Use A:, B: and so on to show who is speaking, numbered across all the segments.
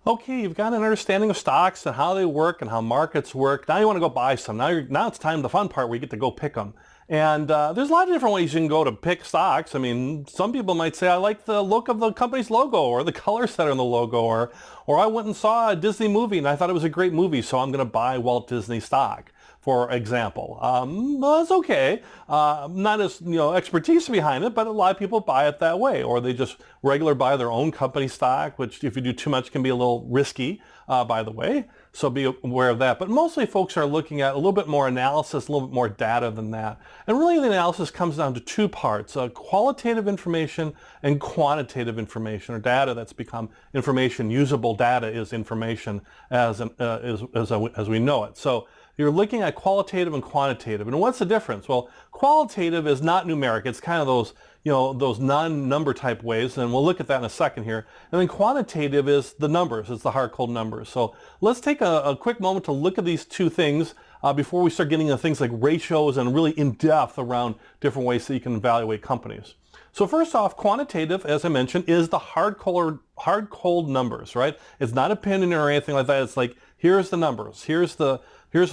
A: Okay, you've got an understanding of stocks and how they work and how markets work. Now you want to go buy some. Now it's time, the fun part where you get to go pick them. And there's a lot of different ways you can go to pick stocks. I mean, some people might say, I like the look of the company's logo or the colors that are in the logo, or I went and saw a Disney movie and I thought it was a great movie, so I'm going to buy Walt Disney stock, for example. Well, that's okay. Not as, expertise behind it, but a lot of people buy it that way, or they just regular buy their own company stock, which if you do too much can be a little risky, by the way. So be aware of that. But mostly folks are looking at a little bit more analysis, a little bit more data than that. And really the analysis comes down to two parts, qualitative information and quantitative information, or data that's become information. Usable data is information as we know it. So you're looking at qualitative and quantitative. And what's the difference? Well, qualitative is not numeric. It's kind of those non-number type ways, and we'll look at that in a second here. And then quantitative is the numbers. It's the hard, cold numbers. So let's take a quick moment to look at these two things before we start getting into things like ratios and really in-depth around different ways that you can evaluate companies. So first off, quantitative, as I mentioned, is the hard, cold numbers, right? It's not opinion or anything like that. It's like, here's the numbers. Here's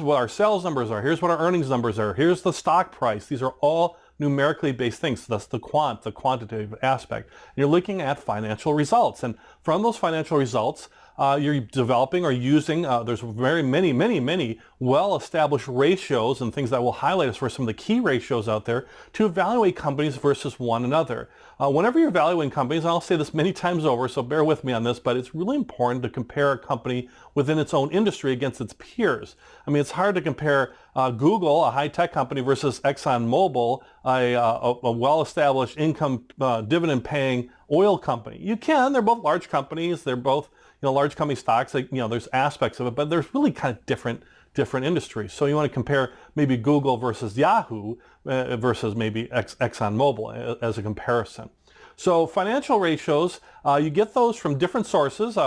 A: what our sales numbers are. Here's what our earnings numbers are. Here's the stock price. These are all numerically based things. So that's the quantitative aspect. And you're looking at financial results. And from those financial results, you're developing or using, there's very many well-established ratios and things that will highlight us for some of the key ratios out there to evaluate companies versus one another. Whenever you're evaluating companies, and I'll say this many times over, so bear with me on this, but it's really important to compare a company within its own industry against its peers. I mean, it's hard to compare Google, a high-tech company, versus ExxonMobil, a well-established income dividend-paying oil company. You can. They're both large companies. They're both large company stocks. Like, there's aspects of it, but there's really kind of different industries. So you want to compare maybe Google versus Yahoo versus maybe ExxonMobil as a comparison. So financial ratios, you get those from different sources.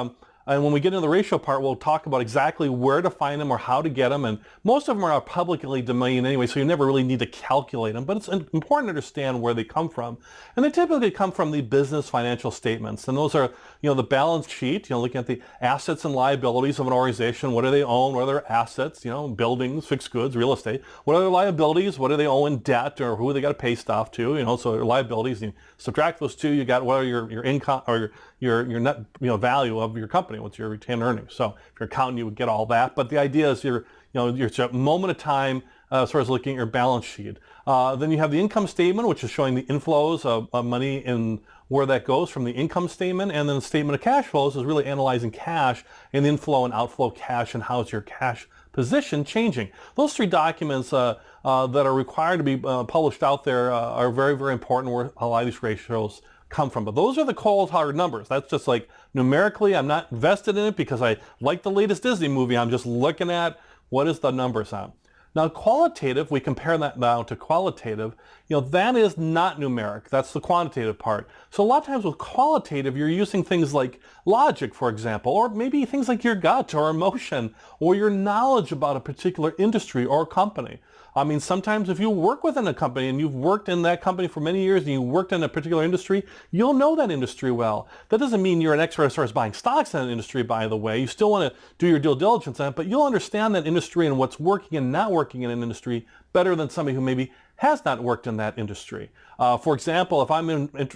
A: And when we get into the ratio part, we'll talk about exactly where to find them or how to get them. And most of them are publicly domain anyway, so you never really need to calculate them. But it's important to understand where they come from. And they typically come from the business financial statements. And those are, the balance sheet, looking at the assets and liabilities of an organization. What do they own? What are their assets? Buildings, fixed goods, real estate. What are their liabilities? What do they owe in debt, or who they got to pay stuff to? So their liabilities, you subtract those two, you got what are your income or your net value of your company. What's your retained earnings? So if you're accounting, you would get all that. But the idea is you're a moment of time as far as looking at your balance sheet. Then you have the income statement, which is showing the inflows of money and where that goes from the income statement. And then the statement of cash flows is really analyzing cash and inflow and outflow cash and how's your cash position changing. Those three documents that are required to be published out there are very, very important where a lot of these ratios come from. But those are the cold hard numbers. That's just like numerically, I'm not invested in it because I like the latest Disney movie. I'm just looking at what is the numbers on. Now qualitative, we compare that now to qualitative, that is not numeric. That's the quantitative part. So a lot of times with qualitative, you're using things like logic, for example, or maybe things like your gut or emotion or your knowledge about a particular industry or company. I mean, sometimes if you work within a company and you've worked in that company for many years and you worked in a particular industry, you'll know that industry well. That doesn't mean you're an expert as far as buying stocks in an industry, by the way. You still want to do your due diligence on it, but you'll understand that industry and what's working and not working in an industry better than somebody who maybe has not worked in that industry. For example, if I'm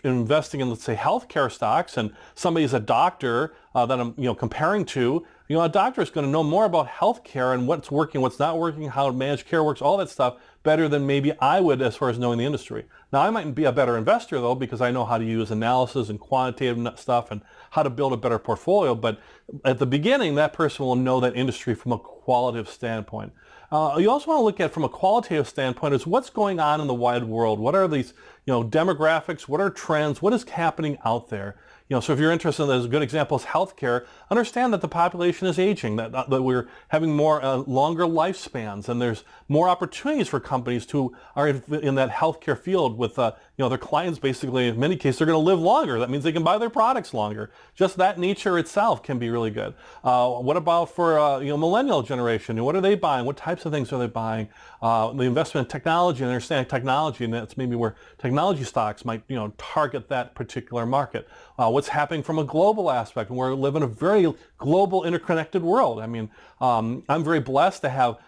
A: investing in, let's say, healthcare stocks and somebody's a doctor that I'm comparing to, a doctor is going to know more about healthcare and what's working, what's not working, how managed care works, all that stuff better than maybe I would as far as knowing the industry. Now, I might be a better investor, though, because I know how to use analysis and quantitative stuff and how to build a better portfolio. But at the beginning, that person will know that industry from a qualitative standpoint. You also want to look at from a qualitative standpoint is what's going on in the wide world. What are these, demographics? What are trends? What is happening out there? So if you're interested in, as a good example is healthcare, understand that the population is aging, that we're having more longer lifespans, and there's more opportunities for companies who are in that healthcare field with their clients basically, in many cases, are going to live longer. That means they can buy their products longer. Just that nature itself can be really good. What about for millennial generation? What are they buying? What types of things are they buying? The investment in technology and understanding technology, and that's maybe where technology stocks might target that particular market. What's happening from a global aspect? And we live in a very global, interconnected world. I mean, I'm very blessed to have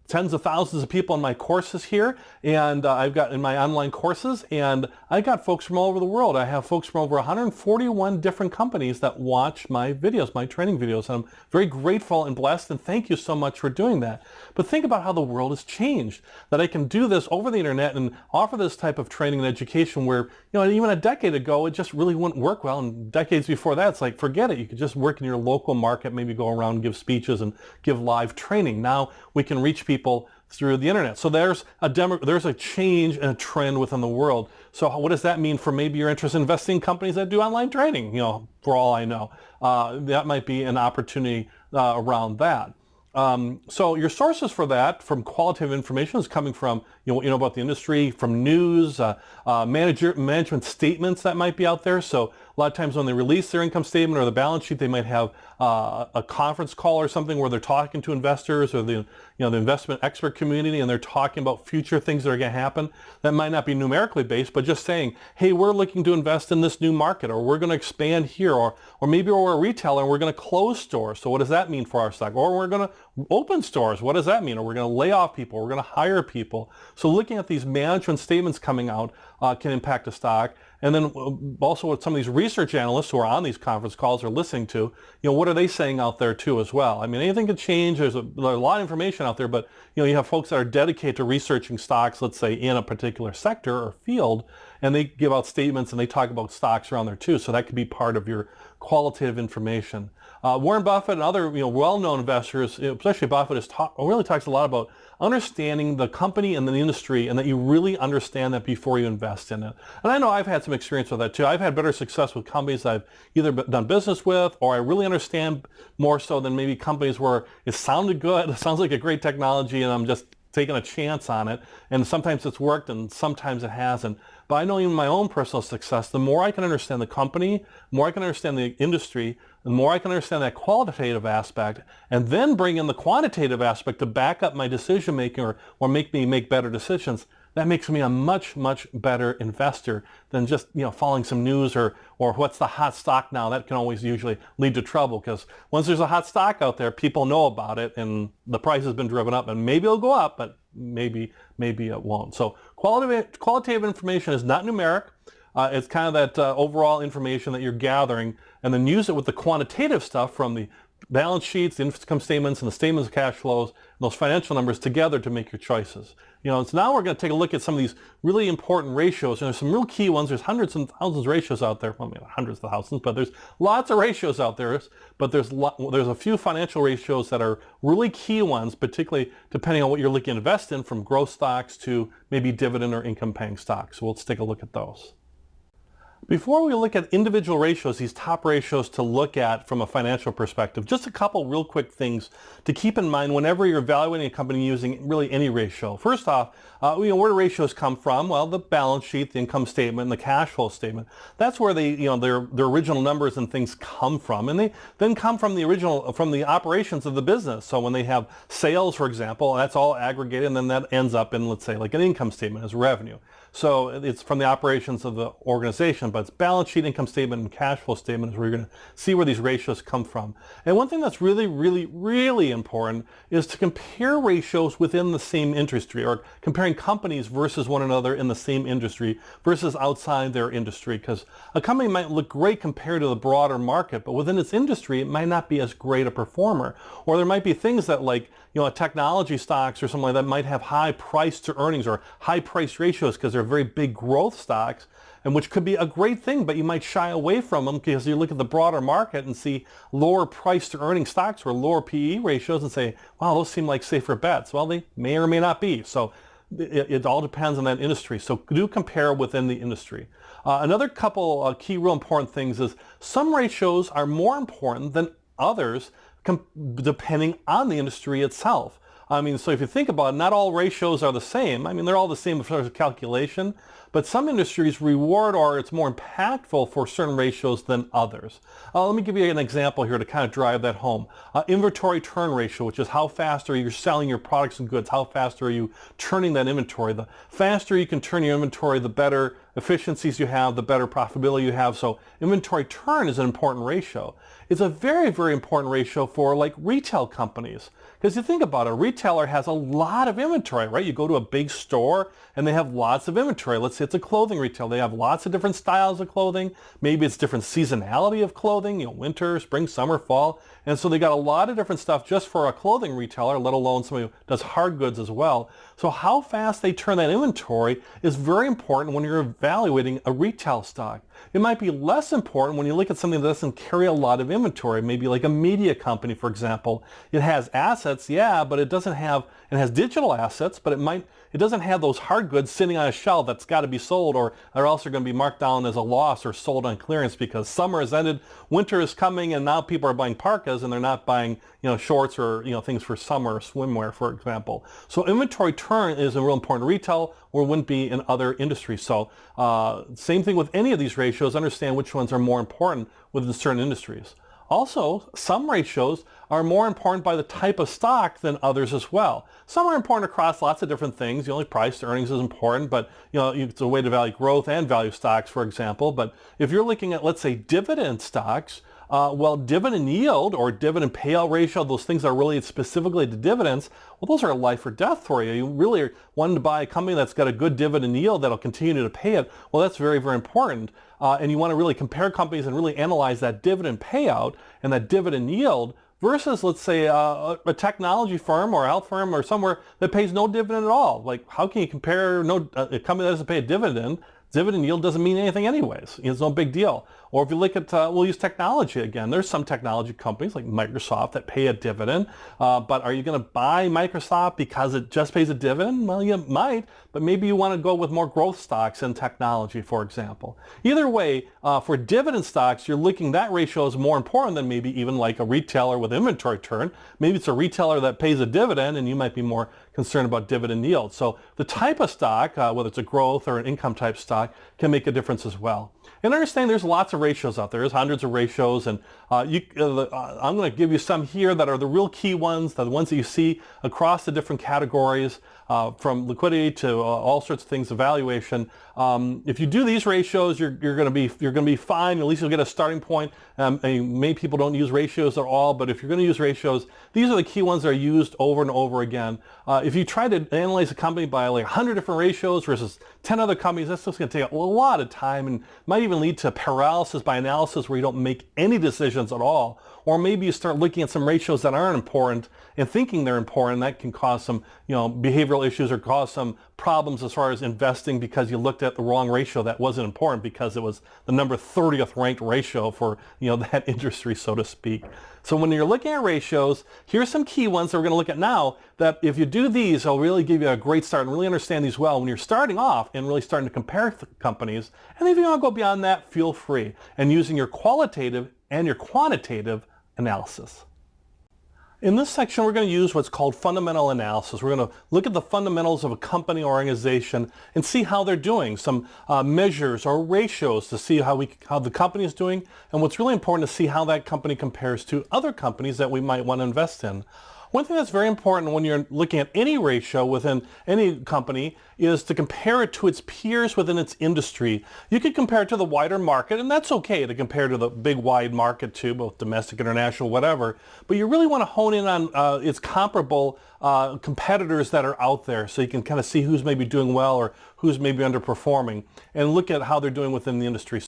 A: tens of thousands of people in my courses here, and I've got in my online courses, and I got folks from all over the world. I have folks from over 141 different companies that watch my videos, my training videos, and I'm very grateful and blessed, and thank you so much for doing that. But think about how the world has changed, that I can do this over the internet and offer this type of training and education where, even a decade ago, it just really wouldn't work well, and decades before that, it's like, forget it. You could just work in your local market, maybe go around and give speeches and give live training. Now we can reach people through the internet. So there's a change and a trend within the world. So what does that mean for maybe your interest in investing in companies that do online training? For all I know, that might be an opportunity around that. So your sources for that, from qualitative information, is coming from what you know about the industry, from news, management statements that might be out there. So a lot of times when they release their income statement or the balance sheet, they might have a conference call or something where they're talking to investors or the investment expert community, and they're talking about future things that are going to happen. That might not be numerically based, but just saying, hey, we're looking to invest in this new market, or we're going to expand here, or maybe we're a retailer and we're going to close stores. So what does that mean for our stock? Or we're going to open stores. What does that mean? Or we're going to lay off people. We're going to hire people. So looking at these management statements coming out can impact a stock. And then also what some of these research analysts who are on these conference calls are listening to, what are they saying out there too as well? I mean, anything could change. There's a lot of information out there, but you have folks that are dedicated to researching stocks, let's say in a particular sector or field, and they give out statements and they talk about stocks around there too. So that could be part of your qualitative information. Warren Buffett and other well-known investors, especially Buffett, really talks a lot about understanding the company and the industry, and that you really understand that before you invest in it. And I know I've had some experience with that too. I've had better success with companies I've either done business with, or I really understand more so than maybe companies where it sounded good, it sounds like a great technology, and I'm just taking a chance on it. And sometimes it's worked and sometimes it hasn't. But I know in my own personal success, the more I can understand the company, the more I can understand the industry, the more I can understand that qualitative aspect, and then bring in the quantitative aspect to back up my decision making or make me make better decisions, that makes me a much, much better investor than just following some news or what's the hot stock now. That can always usually lead to trouble, because once there's a hot stock out there, people know about it and the price has been driven up, and maybe it'll go up, but maybe it won't. So qualitative information is not numeric. It's kind of that overall information that you're gathering, and then use it with the quantitative stuff from the balance sheets, the income statements, and the statements of cash flows, and those financial numbers together to make your choices. So now we're going to take a look at some of these really important ratios, and there's some real key ones. There's hundreds and thousands of ratios out there. Well, maybe hundreds of thousands, but there's lots of ratios out there. But there's a few financial ratios that are really key ones, particularly depending on what you're looking to invest in, from growth stocks to maybe dividend or income-paying stocks. So let's take a look at those. Before we look at individual ratios, these top ratios to look at from a financial perspective, just a couple real quick things to keep in mind whenever you're evaluating a company using really any ratio. First off, where do ratios come from? Well, the balance sheet, the income statement, and the cash flow statement. That's where their original numbers and things come from, and they then come from the operations of the business. So when they have sales, for example, that's all aggregated, and then that ends up in, let's say, like an income statement as revenue. So it's from the operations of the organization, but it's balance sheet, income statement, and cash flow statement is where you're going to see where these ratios come from. And one thing that's really, really, really important is to compare ratios within the same industry, or comparing companies versus one another in the same industry versus outside their industry, because a company might look great compared to the broader market, but within its industry, it might not be as great a performer. Or there might be things that, like, technology stocks or something like that might have high price to earnings or high price ratios because they're very big growth stocks, and which could be a great thing, but you might shy away from them because you look at the broader market and see lower price to earning stocks or lower PE ratios and say, wow, those seem like safer bets. Well, they may or may not be. So it all depends on that industry. So do compare within the industry. Another couple key real important things is some ratios are more important than others depending on the industry itself. I mean, so if you think about it, not all ratios are the same. I mean, they're all the same as far as calculation, but some industries reward or it's more impactful for certain ratios than others. Let me give you an example here to kind of drive that home. Inventory turn ratio, which is how fast are you selling your products and goods, how fast are you turning that inventory. The faster you can turn your inventory, the better efficiencies you have, the better profitability you have. So inventory turn is an important ratio. It's a very, very important ratio for like retail companies. Because you think about it, a retailer has a lot of inventory, right? You go to a big store and they have lots of inventory. Let's say it's a clothing retail. They have lots of different styles of clothing. Maybe it's different seasonality of clothing, winter, spring, summer, fall. And so they got a lot of different stuff just for a clothing retailer, let alone somebody who does hard goods as well. So how fast they turn that inventory is very important when you're evaluating a retail stock. It might be less important when you look at something that doesn't carry a lot of inventory, maybe like a media company, for example. It has assets, yeah, but it has digital assets, but it doesn't have those hard goods sitting on a shelf that's got to be sold, or else they're going to be marked down as a loss or sold on clearance because summer has ended, winter is coming, and now people are buying parkas and they're not buying shorts or things for summer or swimwear, for example. So inventory turn is a real important retail, or wouldn't be in other industries. So same thing with any of these ratios. Understand which ones are more important within certain industries. Also, some ratios are more important by the type of stock than others as well. Some are important across lots of different things. The only price to earnings is important, but it's a way to value growth and value stocks, for example. But if you're looking at, let's say, dividend stocks, well, dividend yield or dividend payout ratio, those things that are really specifically to dividends, well, those are life or death for you. You really are wanting to buy a company that's got a good dividend yield that'll continue to pay it. Well, that's very, very important. And you want to really compare companies and really analyze that dividend payout and that dividend yield versus, let's say, a technology firm or a health firm or somewhere that pays no dividend at all. Like, how can you compare a company that doesn't pay a dividend? Dividend yield doesn't mean anything anyways. It's no big deal. Or if you look at, we'll use technology again. There's some technology companies like Microsoft that pay a dividend, but are you going to buy Microsoft because it just pays a dividend? Well, you might, but maybe you want to go with more growth stocks in technology, for example. Either way, for dividend stocks, you're looking, that ratio is more important than maybe even like a retailer with inventory turn. Maybe it's a retailer that pays a dividend and you might be more concerned about dividend yield. So the type of stock, whether it's a growth or an income type stock, can make a difference as well. And understand there's lots of ratios out there. There's hundreds of ratios, and I'm going to give you some here that are the real key ones, the ones that you see across the different categories, from liquidity to all sorts of things, evaluation. If you do these ratios, you're going to be fine. At least you'll get a starting point. Many people don't use ratios at all, but if you're going to use ratios, these are the key ones that are used over and over again. If you try to analyze a company by like 100 different ratios versus 10 other companies, that's just going to take a lot of time and might even lead to paralysis by analysis where you don't make any decisions at all. Or maybe you start looking at some ratios that aren't important and thinking they're important. That can cause some behavioral issues or cause some problems as far as investing because you looked at the wrong ratio that wasn't important because it was the number 30th ranked ratio for that industry, so to speak. So when you're looking at ratios, here's some key ones that we're going to look at now that if you do these, it'll really give you a great start and really understand these well when you're starting off and really starting to compare companies. And if you want to go beyond that, feel free, and using your qualitative and your quantitative analysis. In this section, we're going to use what's called fundamental analysis. We're going to look at the fundamentals of a company or organization and see how they're doing, some measures or ratios to see how the company is doing, and what's really important to see how that company compares to other companies that we might want to invest in. One thing that's very important when you're looking at any ratio within any company is to compare it to its peers within its industry. You could compare it to the wider market, and that's okay to compare to the big wide market too, both domestic, international, whatever. But you really want to hone in on its comparable competitors that are out there so you can kind of see who's maybe doing well or who's maybe underperforming and look at how they're doing within the industry.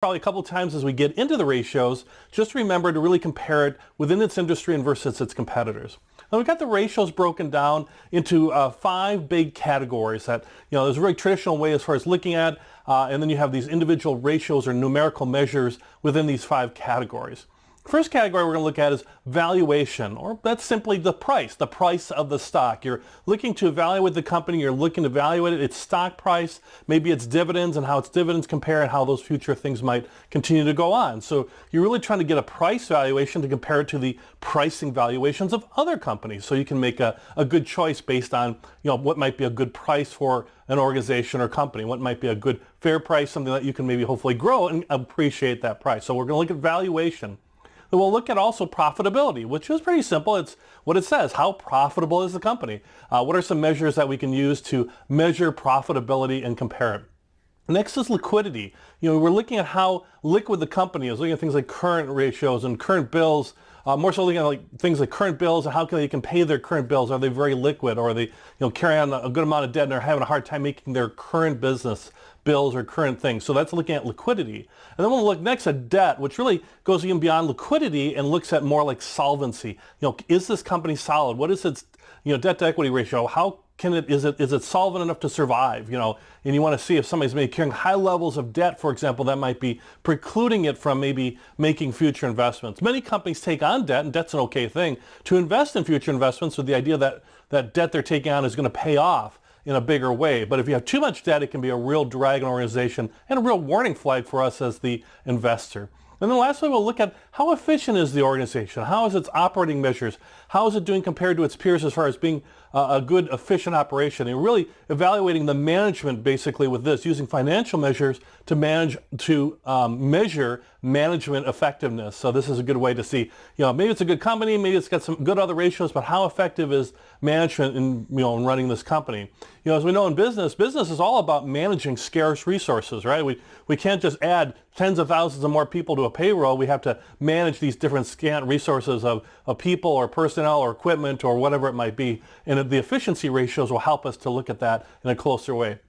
A: Probably a couple times as we get into the ratios, just remember to really compare it within its industry and versus its competitors. Now we've got the ratios broken down into 5 big categories that, there's a very traditional way as far as looking at, and then you have these individual ratios or numerical measures within these 5 categories. First category we're going to look at is valuation, or that's simply the price of the stock. You're looking to evaluate the company, you're looking to evaluate its stock price, maybe its dividends and how its dividends compare and how those future things might continue to go on. So you're really trying to get a price valuation to compare it to the pricing valuations of other companies, so you can make a good choice based on what might be a good price for an organization or company, what might be a good fair price, something that you can maybe hopefully grow and appreciate that price. So we're going to look at valuation. Then we'll look at also profitability, which is pretty simple. It's what it says. How profitable is the company? What are some measures that we can use to measure profitability and compare it? Next is liquidity. We're looking at how liquid the company is, looking at things like current ratios and current bills, more so looking at things like current bills and how they can pay their current bills. Are they very liquid, or are they carry on a good amount of debt and are having a hard time making their current business bills or current things? So that's looking at liquidity. And then we'll look next at debt, which really goes even beyond liquidity and looks at more like solvency. Is this company solid? What is its debt to equity ratio? How can is it solvent enough to survive? And you want to see if somebody's maybe carrying high levels of debt, for example, that might be precluding it from maybe making future investments. Many companies take on debt, and debt's an okay thing, to invest in future investments with the idea that that debt they're taking on is going to pay off in a bigger way. But if you have too much debt, it can be a real drag on an organization and a real warning flag for us as the investor. And then lastly, we'll look at how efficient is the organization? How is its operating measures? How is it doing compared to its peers as far as being a good, efficient operation? And really evaluating the management basically with this, using financial measures to measure management effectiveness. So this is a good way to see, maybe it's a good company, maybe it's got some good other ratios, but how effective is management in running this company? As we know in business is all about managing scarce resources, right? We can't just add tens of thousands of more people to a payroll. We have to manage these different scant resources of people or personnel or equipment or whatever it might be. And the efficiency ratios will help us to look at that in a closer way.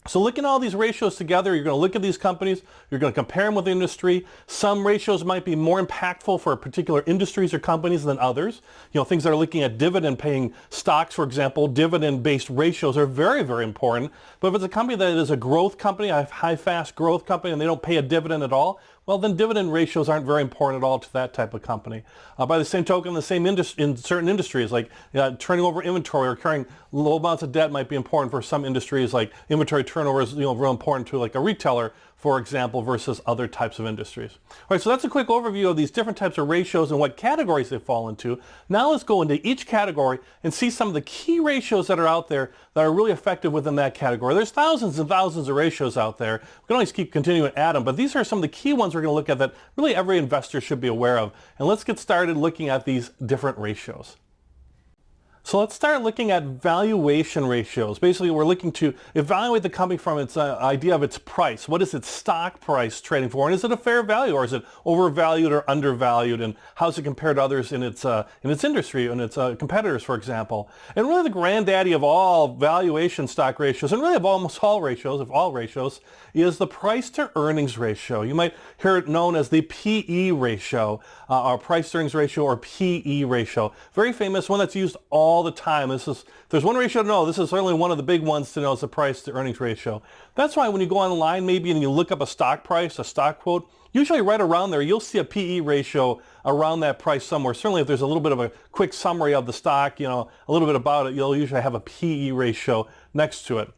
A: So looking at all these ratios together, you're going to look at these companies, you're going to compare them with the industry. Some ratios might be more impactful for particular industries or companies than others. Things that are looking at dividend paying stocks, for example, dividend-based ratios are very, very important. But if it's a company that is a growth company, a high, fast growth company, and they don't pay a dividend at all, well, then dividend ratios aren't very important at all to that type of company. By the same token, in certain industries, like turning over inventory or carrying low amounts of debt might be important for some industries, like inventory turnover is real important to like a retailer, for example, versus other types of industries. All right, so that's a quick overview of these different types of ratios and what categories they fall into. Now let's go into each category and see some of the key ratios that are out there that are really effective within that category. There's thousands and thousands of ratios out there. We can always keep continuing to add them, but these are some of the key ones we're going to look at that really every investor should be aware of. And let's get started looking at these different ratios. So let's start looking at valuation ratios. Basically, we're looking to evaluate the company from its idea of its price. What is its stock price trading for? And is it a fair value, or is it overvalued or undervalued? And how does it compare to others in its industry and its competitors, for example? And really the granddaddy of all valuation stock ratios, and really of almost all ratios, is the price to earnings ratio. You might hear it known as the PE ratio, or price to earnings ratio, or PE ratio. Very famous, one that's used all the time. There's one ratio to know. This is certainly one of the big ones to know, is the price to earnings ratio. That's why when you go online maybe and you look up a stock price, a stock quote, usually right around there you'll see a PE ratio around that price somewhere. Certainly if there's a little bit of a quick summary of the stock, a little bit about it, you'll usually have a PE ratio next to it.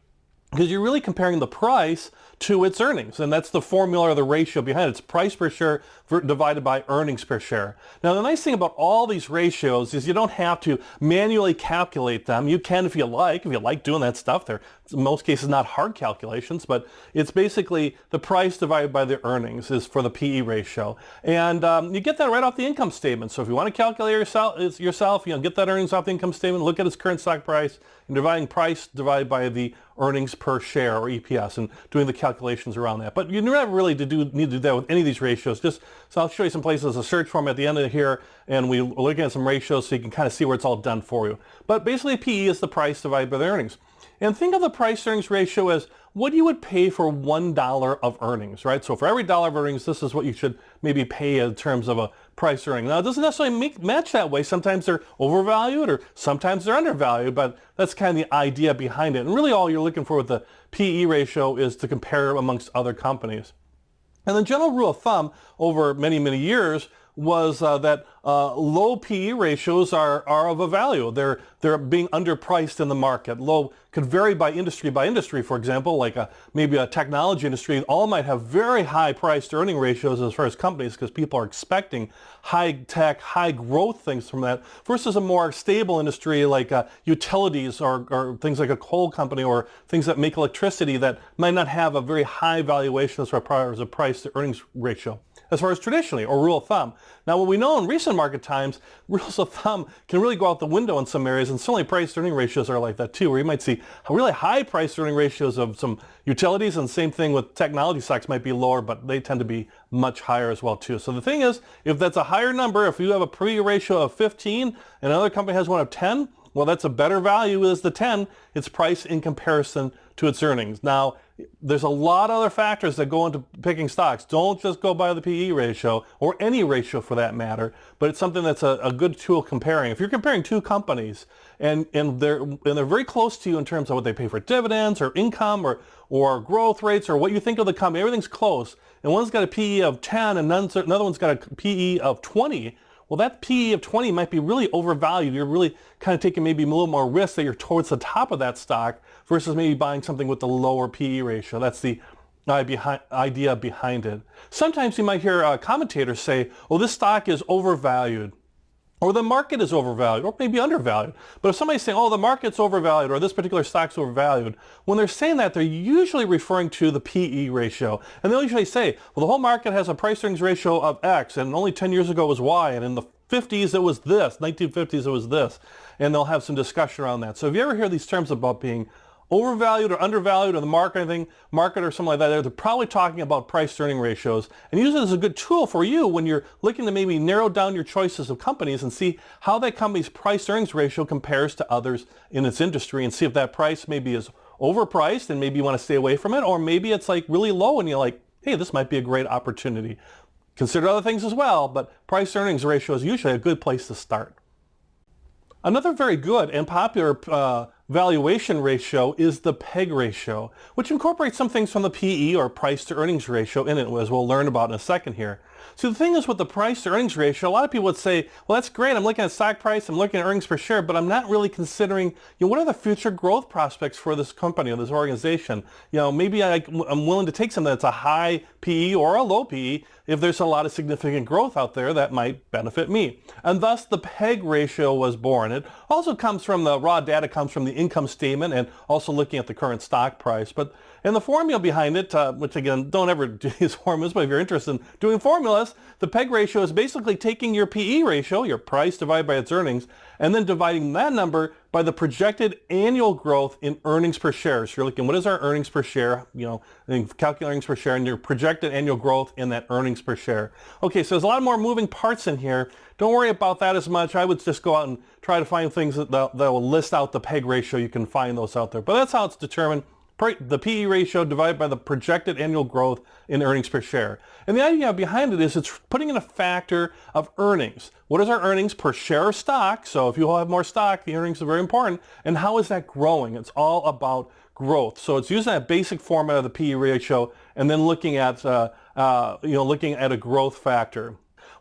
A: Because you're really comparing the price to its earnings, and that's the formula or the ratio behind it. It's price per share divided by earnings per share. Now the nice thing about all these ratios is you don't have to manually calculate them. You can if you like doing that stuff. They're in most cases not hard calculations, but it's basically the price divided by the earnings is for the PE ratio. And you get that right off the income statement. So if you want to calculate yourself, get that earnings off the income statement, look at its current stock price, and dividing price divided by the earnings per share, or EPS, and doing the calculations around that. But you never really need to do that with any of these ratios. So I'll show you some places, a search form at the end of here, and we're looking at some ratios so you can kind of see where it's all done for you. But basically PE is the price divided by the earnings. And think of the price earnings ratio as what you would pay for $1 of earnings, right? So for every dollar of earnings, this is what you should maybe pay in terms of a price earning. Now, it doesn't necessarily match that way. Sometimes they're overvalued or sometimes they're undervalued, but that's kind of the idea behind it. And really all you're looking for with the PE ratio is to compare amongst other companies. And the general rule of thumb over many, many years was that low PE ratios are of a value. They're being underpriced in the market. Low could vary by industry, for example, like maybe a technology industry. All might have very high price to earning ratios as far as companies because people are expecting high tech, high growth things from that versus a more stable industry like utilities or things like a coal company or things that make electricity that might not have a very high valuation as far as a price to earnings ratio as far as traditionally, or rule of thumb. Now, what we know in recent market times, rules of thumb can really go out the window in some areas, and certainly price-to-earning ratios are like that too, where you might see really high price-to-earning ratios of some utilities, and same thing with technology stocks might be lower, but they tend to be much higher as well too. So the thing is, if that's a higher number, if you have a PE ratio of 15 and another company has one of 10, well, that's a better value as the 10. It's price in comparison to its earnings. Now, there's a lot of other factors that go into picking stocks. Don't just go by the PE ratio, or any ratio for that matter, but it's something that's a good tool comparing. If you're comparing two companies and they're very close to you in terms of what they pay for dividends or income or growth rates or what you think of the company, everything's close, and one's got a PE of 10 and another one's got a PE of 20, well, that PE of 20 might be really overvalued. You're really kind of taking maybe a little more risk that you're towards the top of that stock versus maybe buying something with the lower PE ratio. That's the idea behind it. Sometimes you might hear commentators say, oh, this stock is overvalued, or the market is overvalued, or maybe undervalued. But if somebody's saying, oh, the market's overvalued, or this particular stock's overvalued, when they're saying that, they're usually referring to the PE ratio. And they'll usually say, well, the whole market has a price-earnings ratio of X, and only 10 years ago it was Y, and in the 50s it was this, 1950s it was this. And they'll have some discussion around that. So if you ever hear these terms about being overvalued or undervalued or the market or something like that, they're probably talking about price to earning ratios, and use it as a good tool for you when you're looking to maybe narrow down your choices of companies and see how that company's price to earnings ratio compares to others in its industry, and see if that price maybe is overpriced and maybe you want to stay away from it, or maybe it's like really low and you're like, hey, this might be a great opportunity. Consider other things as well, but price to earnings ratio is usually a good place to start. Another very good and popular valuation ratio is the PEG ratio, which incorporates some things from the PE or price to earnings ratio in it, as we'll learn about in a second here. So the thing is with the price to earnings ratio, a lot of people would say, well, that's great, I'm looking at stock price, I'm looking at earnings per share, but I'm not really considering, what are the future growth prospects for this company or this organization? Maybe I'm willing to take something that's a high PE or a low PE if there's a lot of significant growth out there that might benefit me. And thus the PEG ratio was born. It also comes from the raw data, comes from the income statement and also looking at the current stock price. And the formula behind it, which again, don't ever do these formulas, but if you're interested in doing formulas, the PEG ratio is basically taking your PE ratio, your price divided by its earnings, and then dividing that number by the projected annual growth in earnings per share. So you're looking, what is our earnings per share? Calculate earnings per share and your projected annual growth in that earnings per share. Okay, so there's a lot more moving parts in here. Don't worry about that as much. I would just go out and try to find things that will list out the PEG ratio. You can find those out there. But that's how it's determined. The PE ratio divided by the projected annual growth in earnings per share. And the idea behind it is it's putting in a factor of earnings. What is our earnings per share of stock? So if you have more stock, the earnings are very important. And how is that growing? It's all about growth. So it's using that basic format of the PE ratio and then looking at a growth factor.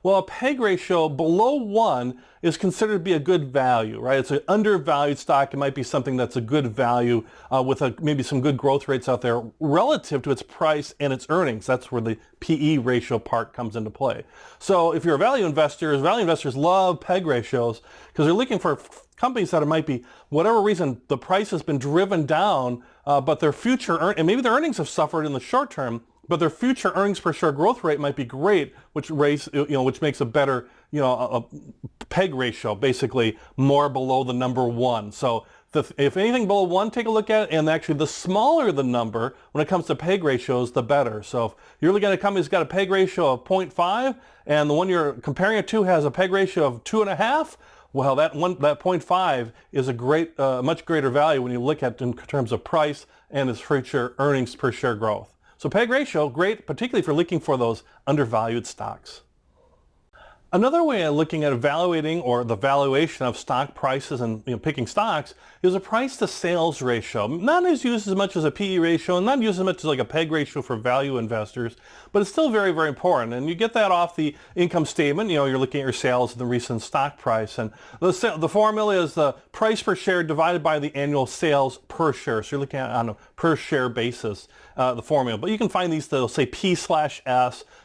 A: Well, a PEG ratio below 1 is considered to be a good value, right? It's an undervalued stock. It might be something that's a good value with maybe some good growth rates out there relative to its price and its earnings. That's where the PE ratio part comes into play. So if you're a value investors love PEG ratios because they're looking for companies that might be, whatever reason, the price has been driven down, but their future, and maybe their earnings have suffered in the short term, but their future earnings per share growth rate might be great, which makes a better, a PEG ratio, basically more below the number 1. So if anything below 1, take a look at it, and actually the smaller the number when it comes to PEG ratios, the better. So if you're looking at a company that's got a PEG ratio of 0.5, and the one you're comparing it to has a PEG ratio of 2.5, well, that 0.5 is a much greater value when you look at it in terms of price and its future earnings per share growth. So PEG ratio, great, particularly if you're looking for those undervalued stocks. Another way of looking at evaluating or the valuation of stock prices and picking stocks is a price to sales ratio. Not as used as much as a PE ratio and not used as much as like a PEG ratio for value investors, but it's still very, very important. And you get that off the income statement. You're looking at your sales and the recent stock price. And the formula is the price per share divided by the annual sales per share. So you're looking at it on a per share basis, the formula. But you can find these, they'll say P/S,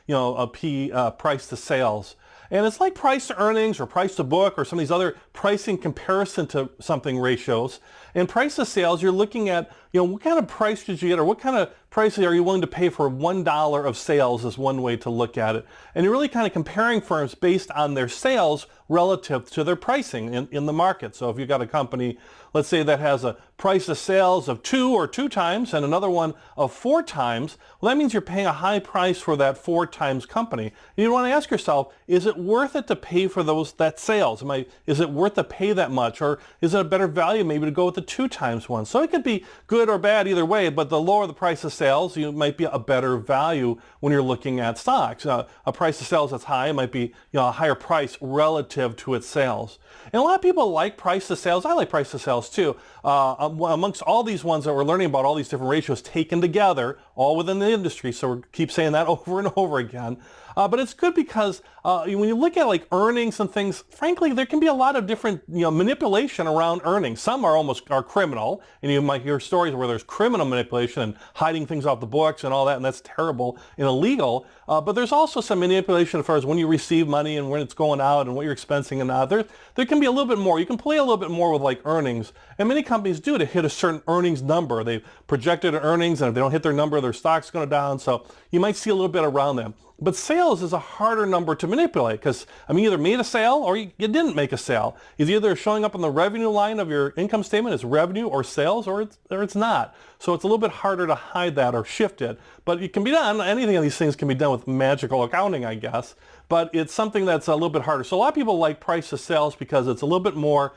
A: a P price to sales. And it's like price to earnings or price to book or some of these other pricing comparison to something ratios. And price to sales, you're looking at, what kind of price did you get or what kind of price are you willing to pay for $1 of sales is one way to look at it. And you're really kind of comparing firms based on their sales relative to their pricing in the market. So if you've got a company, let's say that has a price to sales of 2 or 2 times and another one of 4 times, well, that means you're paying a high price for that 4 times company. And you want to ask yourself, is it worth it to pay for that sales? Is it worth to pay that much? Or is it a better value maybe to go with the 2 times one? So it could be good or bad either way, but the lower the price of sales, might be a better value when you're looking at stocks. A price of sales that's high might be a higher price relative to its sales. And a lot of people like price to sales. I like price to sales too. Amongst all these ones that we're learning about, all these different ratios taken together, all within the industry, so we keep saying that over and over again. But it's good because when you look at like earnings and things, frankly, there can be a lot of different manipulation around earnings. Some are criminal, and you might hear stories where there's criminal manipulation and hiding things off the books and all that, and that's terrible and illegal. But there's also some manipulation as far as when you receive money and when it's going out and what you're expensing and out. There can be a little bit more. You can play a little bit more with like earnings, and many companies do to hit a certain earnings number. They've projected earnings, and if they don't hit their number, their stock's going down. So you might see a little bit around them. But sales is a harder number to manipulate because, you either made a sale or you didn't make a sale. It's either showing up on the revenue line of your income statement as revenue or sales, or it's not. So it's a little bit harder to hide that or shift it. But it can be done. Anything of these things can be done with magical accounting, I guess. But it's something that's a little bit harder. So a lot of people like price to sales because it's a little bit more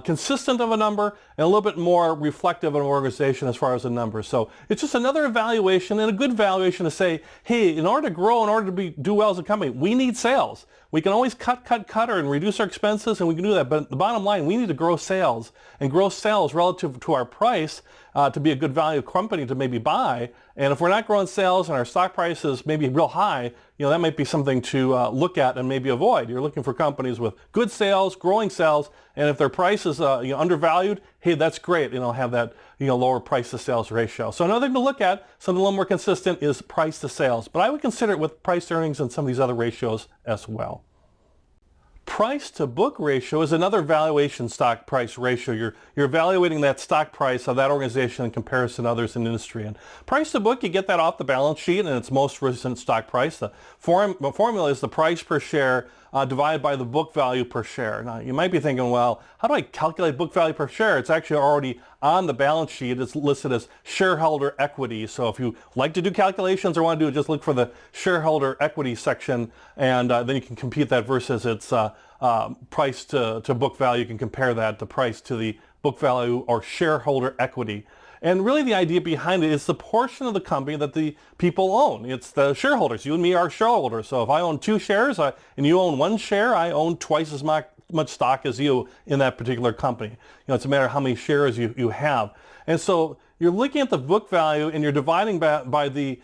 A: consistent of a number and a little bit more reflective of an organization as far as the numbers. So it's just another evaluation and a good valuation to say, hey, in order to grow, in order to do well as a company, we need sales. We can always cut and reduce our expenses, and we can do that. But the bottom line, we need to grow sales and grow sales relative to our price to be a good value company to maybe buy. And if we're not growing sales and our stock price is maybe real high, that might be something to look at and maybe avoid. You're looking for companies with good sales, growing sales, and if their price is undervalued, hey, that's great. Have that lower price to sales ratio. So another thing to look at, something a little more consistent, is price to sales. But I would consider it with price to earnings and some of these other ratios as well. Price to book ratio is another valuation stock price ratio. You're evaluating that stock price of that organization in comparison to others in the industry. And price to book, you get that off the balance sheet and its most recent stock price. The formula is the price per share divided by the book value per share. Now, you might be thinking, well, how do I calculate book value per share? It's actually already on the balance sheet. It's listed as shareholder equity. So if you like to do calculations or want to do it, just look for the shareholder equity section, and then you can compute that versus its price to book value. You can compare that, the price to the book value or shareholder equity. And really the idea behind it is the portion of the company that the people own. It's the shareholders. You and me are shareholders. So if I own 2 shares and you own 1 share, I own twice as much stock as you in that particular company. It's a matter of how many shares you have. And so you're looking at the book value and you're dividing by the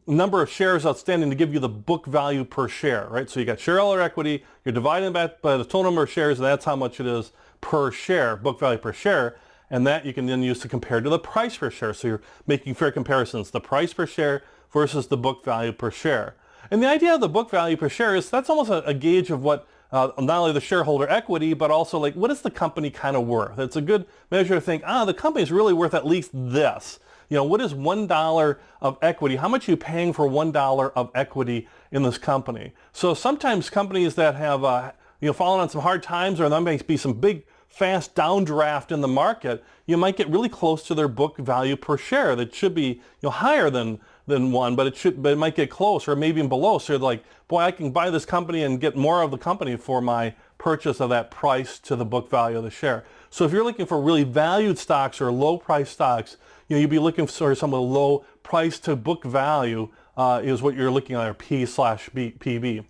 A: number of shares outstanding to give you the book value per share, right? So you got shareholder equity, you're dividing that by the total number of shares, and that's how much it is per share, book value per share. And that you can then use to compare to the price per share. So you're making fair comparisons, the price per share versus the book value per share. And the idea of the book value per share is that's almost a gauge of what not only the shareholder equity, but also like what is the company kind of worth? It's a good measure to think, the company is really worth at least this. What is $1 of equity? How much are you paying for $1 of equity in this company? So sometimes companies that have fallen on some hard times, or there might be some big fast downdraft in the market, you might get really close to their book value per share. That should be higher than 1, but it might get close or maybe even below. So you're like, boy, I can buy this company and get more of the company for my purchase of that price to the book value of the share. So if you're looking for really valued stocks or low price stocks, you'd be looking for some of the low price to book value is what you're looking at, or P/PB.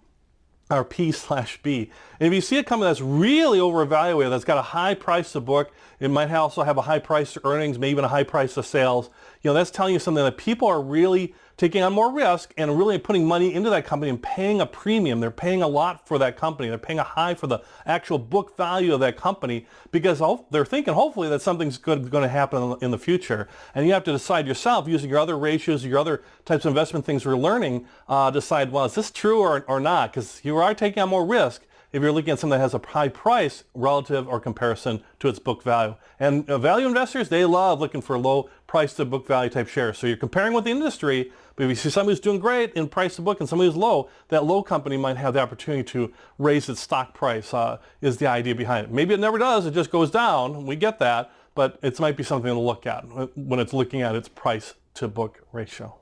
A: or P/B. And if you see a company that's really overvalued, that's got a high price to book, it might also have a high price to earnings, maybe even a high price to sales, that's telling you something that people are really taking on more risk and really putting money into that company and paying a premium. They're paying a lot for that company. They're paying a high for the actual book value of that company because they're thinking hopefully that something's good going to happen in the future. And you have to decide yourself using your other ratios, your other types of investment things we're learning, decide, well, is this true or not? Because you are taking on more risk if you're looking at something that has a high price relative or comparison to its book value. And value investors, they love looking for low price to book value type shares. So you're comparing with the industry, but if you see somebody who's doing great in price to book and somebody who's low, that low company might have the opportunity to raise its stock price, is the idea behind it. Maybe it never does, it just goes down, we get that, but it might be something to look at when it's looking at its price to book ratio.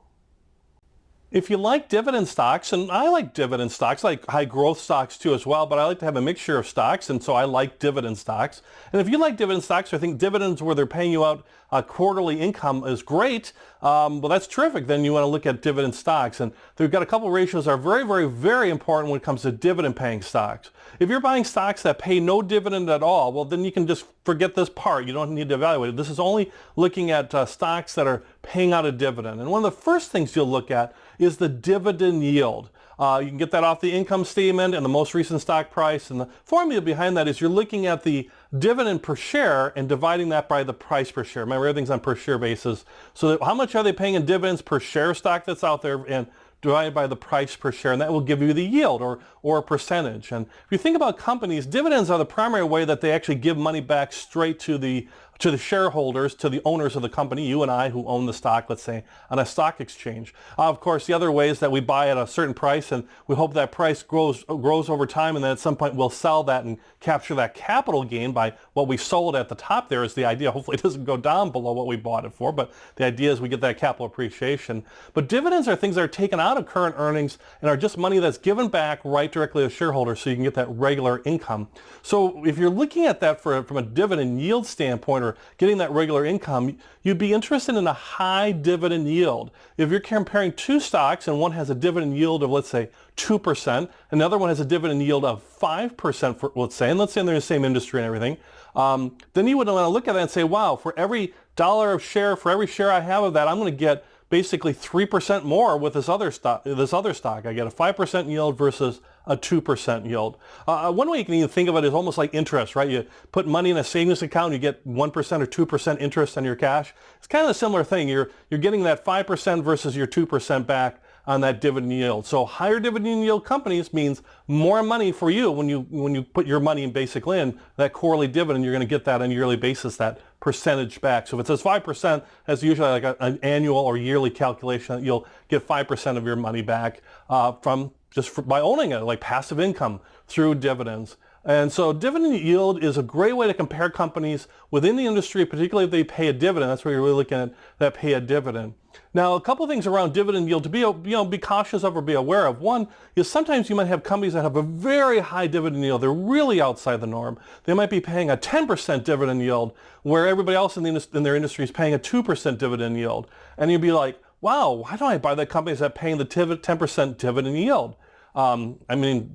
A: If you like dividend stocks, and I like dividend stocks, I like high growth stocks too as well, but I like to have a mixture of stocks, and so I like dividend stocks. And if you like dividend stocks, I think dividends where they're paying you out quarterly income is great. Well, that's terrific. Then you want to look at dividend stocks, and they've got a couple of ratios that are very, very, very important when it comes to dividend paying stocks. If you're buying stocks that pay no dividend at all, well, then you can just forget this part. You don't need to evaluate it. This is only looking at stocks that are paying out a dividend. And one of the first things you'll look at is the dividend yield. You can get that off the income statement and the most recent stock price. And the formula behind that is you're looking at the dividend per share and dividing that by the price per share. Remember, everything's on per share basis. So how much are they paying in dividends per share stock that's out there, and divided by the price per share, and that will give you the yield or a percentage. And if you think about companies, dividends are the primary way that they actually give money back straight to the shareholders, to the owners of the company, you and I who own the stock, let's say, on a stock exchange. Of course, the other way is that we buy at a certain price and we hope that price grows over time, and then at some point we'll sell that and capture that capital gain by what we sold at the top there is the idea. Hopefully it doesn't go down below what we bought it for, but the idea is we get that capital appreciation. But dividends are things that are taken out of current earnings and are just money that's given back right directly to shareholders, so you can get that regular income. So if you're looking at that from a dividend yield standpoint, or getting that regular income, you'd be interested in a high dividend yield. If you're comparing two stocks and one has a dividend yield of, let's say, 2%, another one has a dividend yield of 5%, for, let's say, and let's say they're in the same industry and everything, then you would want to look at that and say, wow, for every dollar of share, for every share I have of that, I'm going to get basically 3% more with this other stock. I get a 5% yield versus a 2% yield. One way you can even think of it is almost like interest, right? You put money in a savings account, you get 1% or 2% interest on your cash. It's kind of a similar thing. You're getting that 5% versus your 2% back on that dividend yield. So higher dividend yield companies means more money for you when you put your money basically in that quarterly dividend. You're going to get that on a yearly basis, that percentage back. So if it says 5%, that's usually like an annual or yearly calculation that you'll get 5% of your money back by owning it, like passive income through dividends. And so dividend yield is a great way to compare companies within the industry, particularly if they pay a dividend. That's where you're really looking at that pay a dividend. Now, a couple of things around dividend yield to be cautious of or be aware of. One is sometimes you might have companies that have a very high dividend yield. They're really outside the norm. They might be paying a 10% dividend yield where everybody else in their industry is paying a 2% dividend yield. And you'd be like, wow, why don't I buy the companies that are paying the 10% dividend yield?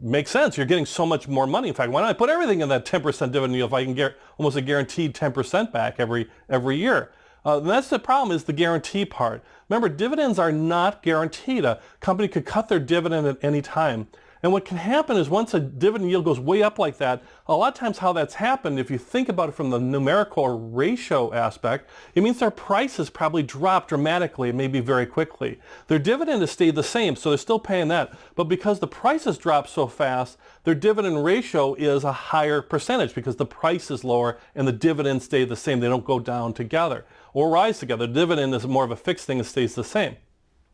A: Makes sense. You're getting so much more money. In fact, why don't I put everything in that 10% dividend yield if I can get almost a guaranteed 10% back every year? And that's the problem, is the guarantee part. Remember, dividends are not guaranteed. A company could cut their dividend at any time. And what can happen is once a dividend yield goes way up like that, a lot of times how that's happened, if you think about it from the numerical or ratio aspect, it means their prices probably drop dramatically, maybe very quickly. Their dividend has stayed the same, so they're still paying that. But because the prices drop so fast, their dividend ratio is a higher percentage because the price is lower and the dividends stay the same. They don't go down together or rise together. The dividend is more of a fixed thing. It stays the same.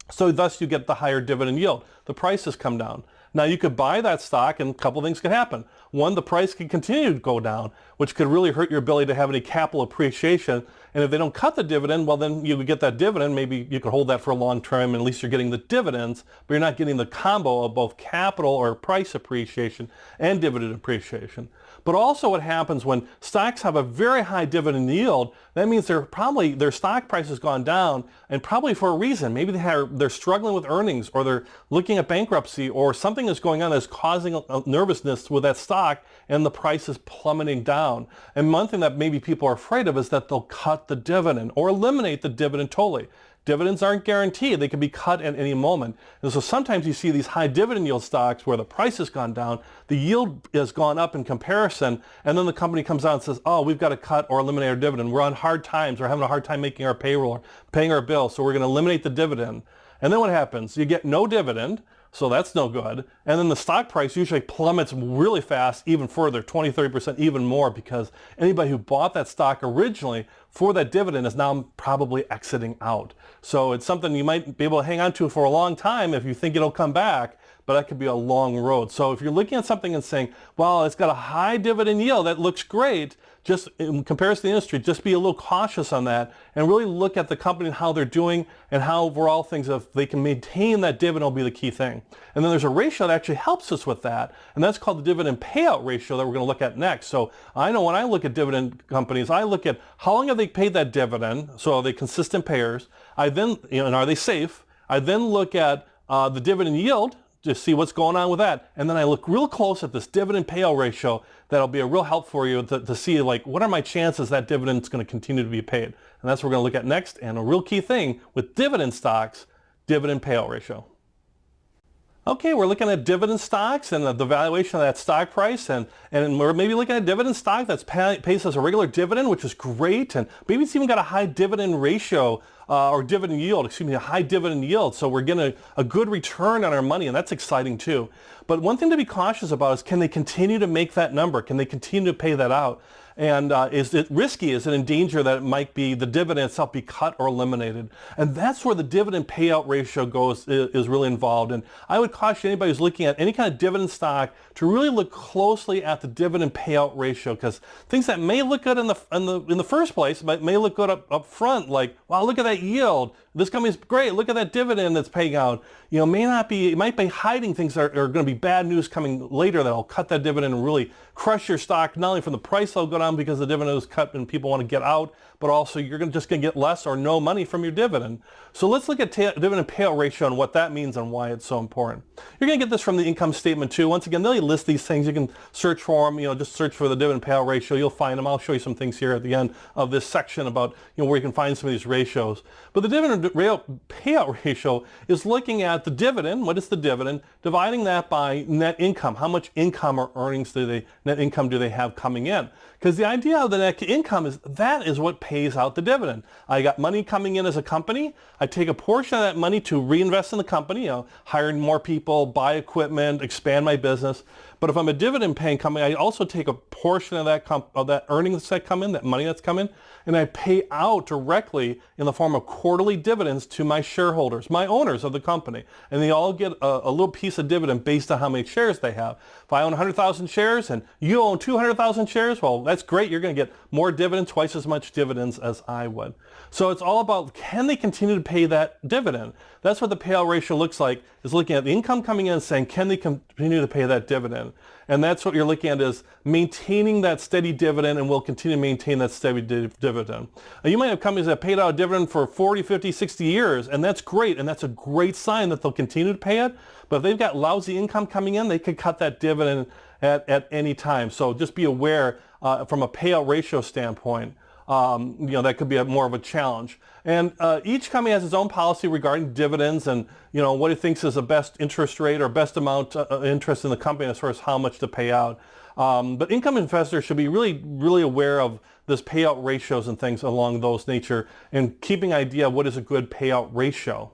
A: So thus you get the higher dividend yield. The prices come down. Now you could buy that stock and a couple of things could happen. One, the price could continue to go down, which could really hurt your ability to have any capital appreciation. And if they don't cut the dividend, well, then you would get that dividend. Maybe you could hold that for a long term, and at least you're getting the dividends, but you're not getting the combo of both capital or price appreciation and dividend appreciation. But also what happens when stocks have a very high dividend yield, that means their stock price has gone down, and probably for a reason. Maybe they're struggling with earnings, or they're looking at bankruptcy, or something is going on that's causing a nervousness with that stock, and the price is plummeting down. And one thing that maybe people are afraid of is that they'll cut the dividend or eliminate the dividend totally. Dividends aren't guaranteed. They can be cut at any moment. And so sometimes you see these high dividend yield stocks where the price has gone down, the yield has gone up in comparison, and then the company comes out and says, oh, we've got to cut or eliminate our dividend. We're on hard times. We're having a hard time making our payroll or paying our bills, so we're going to eliminate the dividend. And then what happens? You get no dividend, so that's no good. And then the stock price usually plummets really fast, even further, 20, 30%, even more, because anybody who bought that stock originally for that dividend is now probably exiting out. So it's something you might be able to hang on to for a long time if you think it'll come back, but that could be a long road. So if you're looking at something and saying, well, it's got a high dividend yield, that looks great, just in comparison to the industry, just be a little cautious on that and really look at the company and how they're doing, and how overall things, if they can maintain that dividend, will be the key thing. And then there's a ratio that actually helps us with that, and that's called the dividend payout ratio that we're going to look at next. So I know when I look at dividend companies, I look at how long have they paid that dividend, so are they consistent payers? I then, and are they safe? I then look at the dividend yield, to see what's going on with that. And then I look real close at this dividend payout ratio. That'll be a real help for you to see, like, what are my chances that dividend is going to continue to be paid. And that's what we're going to look at next. And a real key thing with dividend stocks, dividend payout ratio. Okay, we're looking at dividend stocks and the valuation of that stock price, and we're maybe looking at dividend stock that's pays us a regular dividend, which is great, and maybe it's even got a high dividend ratio, or dividend yield, excuse me, a high dividend yield, so we're getting a good return on our money, and that's exciting too. But one thing to be cautious about is, can they continue to make that number? Can they continue to pay that out? And is it risky? Is it in danger that it might be the dividend itself be cut or eliminated? And that's where the dividend payout ratio is really involved. And I would caution anybody who's looking at any kind of dividend stock to really look closely at the dividend payout ratio, because things that may look good in the first place may look good up front, like, wow, look at that yield. This company's great. Look at that dividend that's paying out. You know, it might be hiding things that are going to be bad news coming later that'll cut that dividend and really crush your stock, not only from the price that'll go down because the dividend is cut and people want to get out, but also you're just going to get less or no money from your dividend. So let's look at dividend payout ratio and what that means and why it's so important. You're going to get this from the income statement too. Once again, they'll list these things. You can search for them. You know, just search for the dividend payout ratio. You'll find them. I'll show you some things here at the end of this section about, you know, where you can find some of these ratios. But the dividend payout ratio is looking at the dividend. What is the dividend? Dividing that by net income. How much income or earnings net income do they have coming in? Because the idea of the net income is that is what pays out the dividend. I got money coming in as a company. I take a portion of that money to reinvest in the company, you know, hiring more people, buy equipment, expand my business. But if I'm a dividend paying company, I also take a portion of that earnings that come in, that money that's come in, and I pay out directly in the form of quarterly dividends to my shareholders, my owners of the company. And they all get a little piece of dividend based on how many shares they have. If I own 100,000 shares and you own 200,000 shares, well, that's great. You're going to get more dividends, twice as much dividends as I would. So it's all about, can they continue to pay that dividend? That's what the payout ratio looks like, is looking at the income coming in and saying, can they continue to pay that dividend? And that's what you're looking at, is maintaining that steady dividend, and will continue to maintain that steady dividend. You might have companies that paid out a dividend for 40, 50, 60 years, and that's great, and that's a great sign that they'll continue to pay it. But if they've got lousy income coming in, they could cut that dividend at any time. So just be aware from a payout ratio standpoint. You know, that could be more of a challenge. And each company has its own policy regarding dividends, and, you know, what it thinks is the best interest rate or best amount of interest in the company as far as how much to pay out. But income investors should be really, really aware of this payout ratios and things along those nature, and keeping an idea of what is a good payout ratio.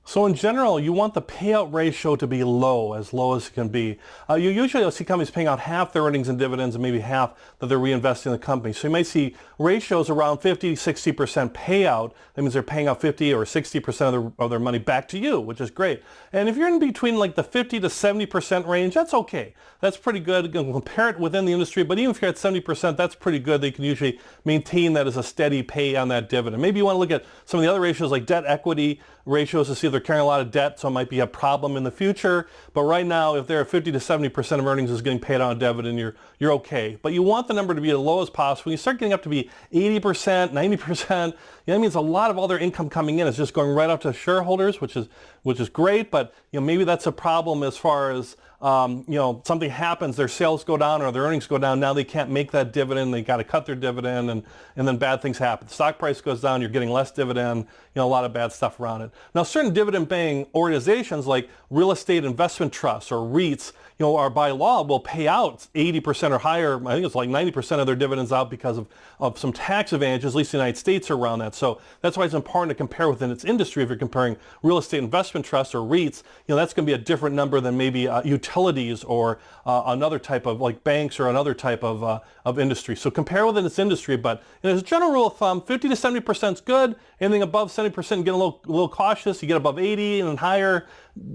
A: So in general, you want the payout ratio to be low as it can be. You usually will see companies paying out half their earnings in dividends and maybe half that they're reinvesting in the company. So you may see ratios around 50, 60% payout. That means they're paying out 50 or 60% of their money back to you, which is great. And if you're in between like the 50 to 70% range, that's okay. That's pretty good. You can compare it within the industry, but even if you're at 70%, that's pretty good. They can usually maintain that as a steady pay on that dividend. Maybe you want to look at some of the other ratios like debt equity ratios to see if they're carrying a lot of debt, so it might be a problem in the future. But right now, if they're 50 to 70% of earnings is getting paid on a dividend, you're okay. But you want the number to be as low as possible. When you start getting up to be 80%, 90%, that means a lot of other income coming in is just going right up to shareholders, which is great. But maybe that's a problem as far as something happens, their sales go down or their earnings go down. Now they can't make that dividend. They got to cut their dividend, and then bad things happen. The stock price goes down. You're getting less dividend. A lot of bad stuff around it. Now, certain dividend-paying organizations like real estate investment trusts or REITs, are by law will pay out 80% or higher. I think it's like 90% of their dividends out because of some tax advantages. At least the United States are around that. So that's why it's important to compare within its industry. If you're comparing real estate investment trusts or REITs, that's going to be a different number than maybe utilities or another type of like banks or another type of industry. So compare within its industry. But as a general rule of thumb, 50 to 70% is good. Anything above 70%, get a little cautious. You get above 80 and higher,